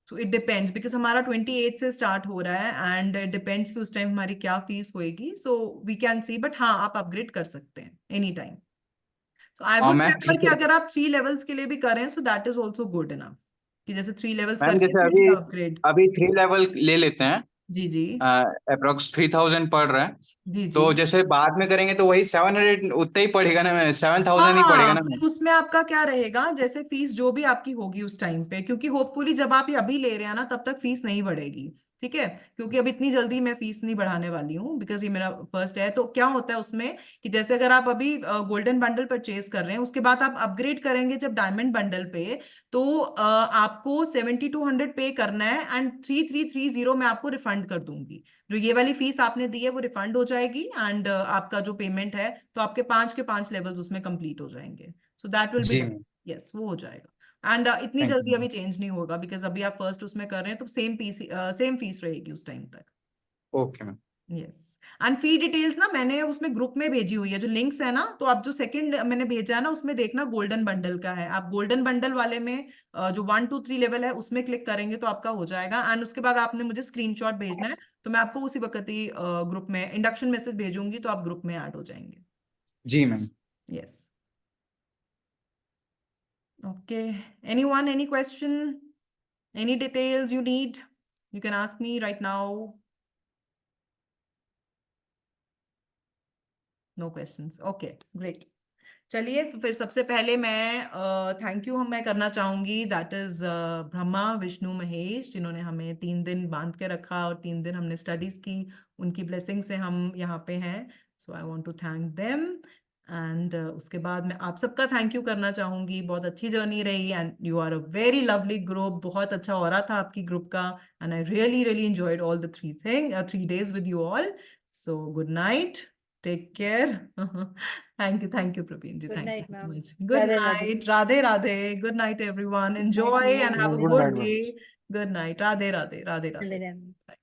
सो इट डिपेंड्स, बिकॉज हमारा 28 से स्टार्ट हो रहा है एंड इट डिपेंड्स कि उस टाइम हमारी क्या फीस होएगी। So we can see, but हाँ, आप अपग्रेड कर सकते हैं एनी टाइम। सो आई और वुड मैम प्रेफर कि अगर आप 3 लेवल्स के लिए भी करें, सो that is also good enough, कि जैसे 3 लेवल्स मैम करके जैसे फिर अभी अपग्रेड। अभी 3 लेवल ले लेते हैं, जी जी अप्रोक्स 3000 पड़ रहा है, जी जी। तो जैसे बाद में करेंगे तो वही 700 उतना ही पड़ेगा ना, 7000 ही पड़ेगा हाँ, ना फिर मैम। उसमें आपका क्या रहेगा, जैसे फीस जो भी आपकी होगी उस टाइम पे, क्योंकि होपफुली जब आप ये अभी ले रहे हैं ना, तब तक फीस नहीं बढ़ेगी। ठीक है, क्योंकि अब इतनी जल्दी मैं फीस नहीं बढ़ाने वाली हूँ, बिकॉज ये मेरा फर्स्ट है। तो क्या होता है उसमें कि जैसे अगर आप अभी गोल्डन बंडल परचेज कर रहे हैं, उसके बाद आप अपग्रेड करेंगे जब डायमंड बंडल पे, तो आपको 7200 पे करना है एंड 3330 मैं आपको रिफंड कर दूंगी। जो ये वाली फीस आपने दी है वो रिफंड हो जाएगी एंड आपका जो पेमेंट है, तो आपके 5 के 5 लेवल्स उसमें कंप्लीट हो जाएंगे। सो दैट विल बी जी डन। मैम। यस, वो हो जाएगा एंड इतनी थैंक जल्दी यू। अभी चेंज नहीं होगा, बिकॉज अभी आप फर्स्ट उसमें कर रहे हैं, तो सेम फीस रहेगी उस टाइम तक। Okay ma'am. Yes, and fee details ना मैंने उसमें ग्रुप में भेजी हुई है, जो लिंक्स है ना, तो आप जो सेकंड मैंने भेजा है ना, उसमें देखना गोल्डन बंडल का है। आप गोल्डन बंडल वाले में जो 1 2 3 लेवल है उसमें क्लिक करेंगे तो आपका हो जाएगा, एंड उसके बाद आपने मुझे स्क्रीनशॉट भेजना है, तो मैं आपको उसी वक्त ही ग्रुप में इंडक्शन मैसेज भेजूंगी, तो आप ग्रुप में ऐड हो जाएंगे। जी ma'am. Yes, okay. Anyone, any question, any details you need, you can ask me right now. No questions, okay, great. चलिए, तो फिर सबसे पहले मैं थैंक यू मैं करना चाहूंगी, दैट इज ब्रह्मा विष्णु महेश, जिन्होंने हमें 3 दिन बांध के रखा और 3 दिन हमने स्टडीज की। उनकी ब्लेसिंग से हम यहाँ पे हैं, so I want to thank them. And उसके बाद मैं आप सबका थैंक यू करना चाहूंगी। बहुत अच्छी जर्नी रही and you are a very lovely group, बहुत अच्छा हो रहा था आपकी ग्रुप का, and I really really enjoyed all the 3 days with you all. So good night, take care. Thank you, Praveen ji. Good Thank you night, so ma'am. much. Good Radhe Radhe. night. Radhe Radhe. Good night, everyone. Good night, Enjoy and ma'am. have a good good night ma'am. day. Good night. Radhe Radhe. Radhe Radhe Radhe. Radhe. Bye.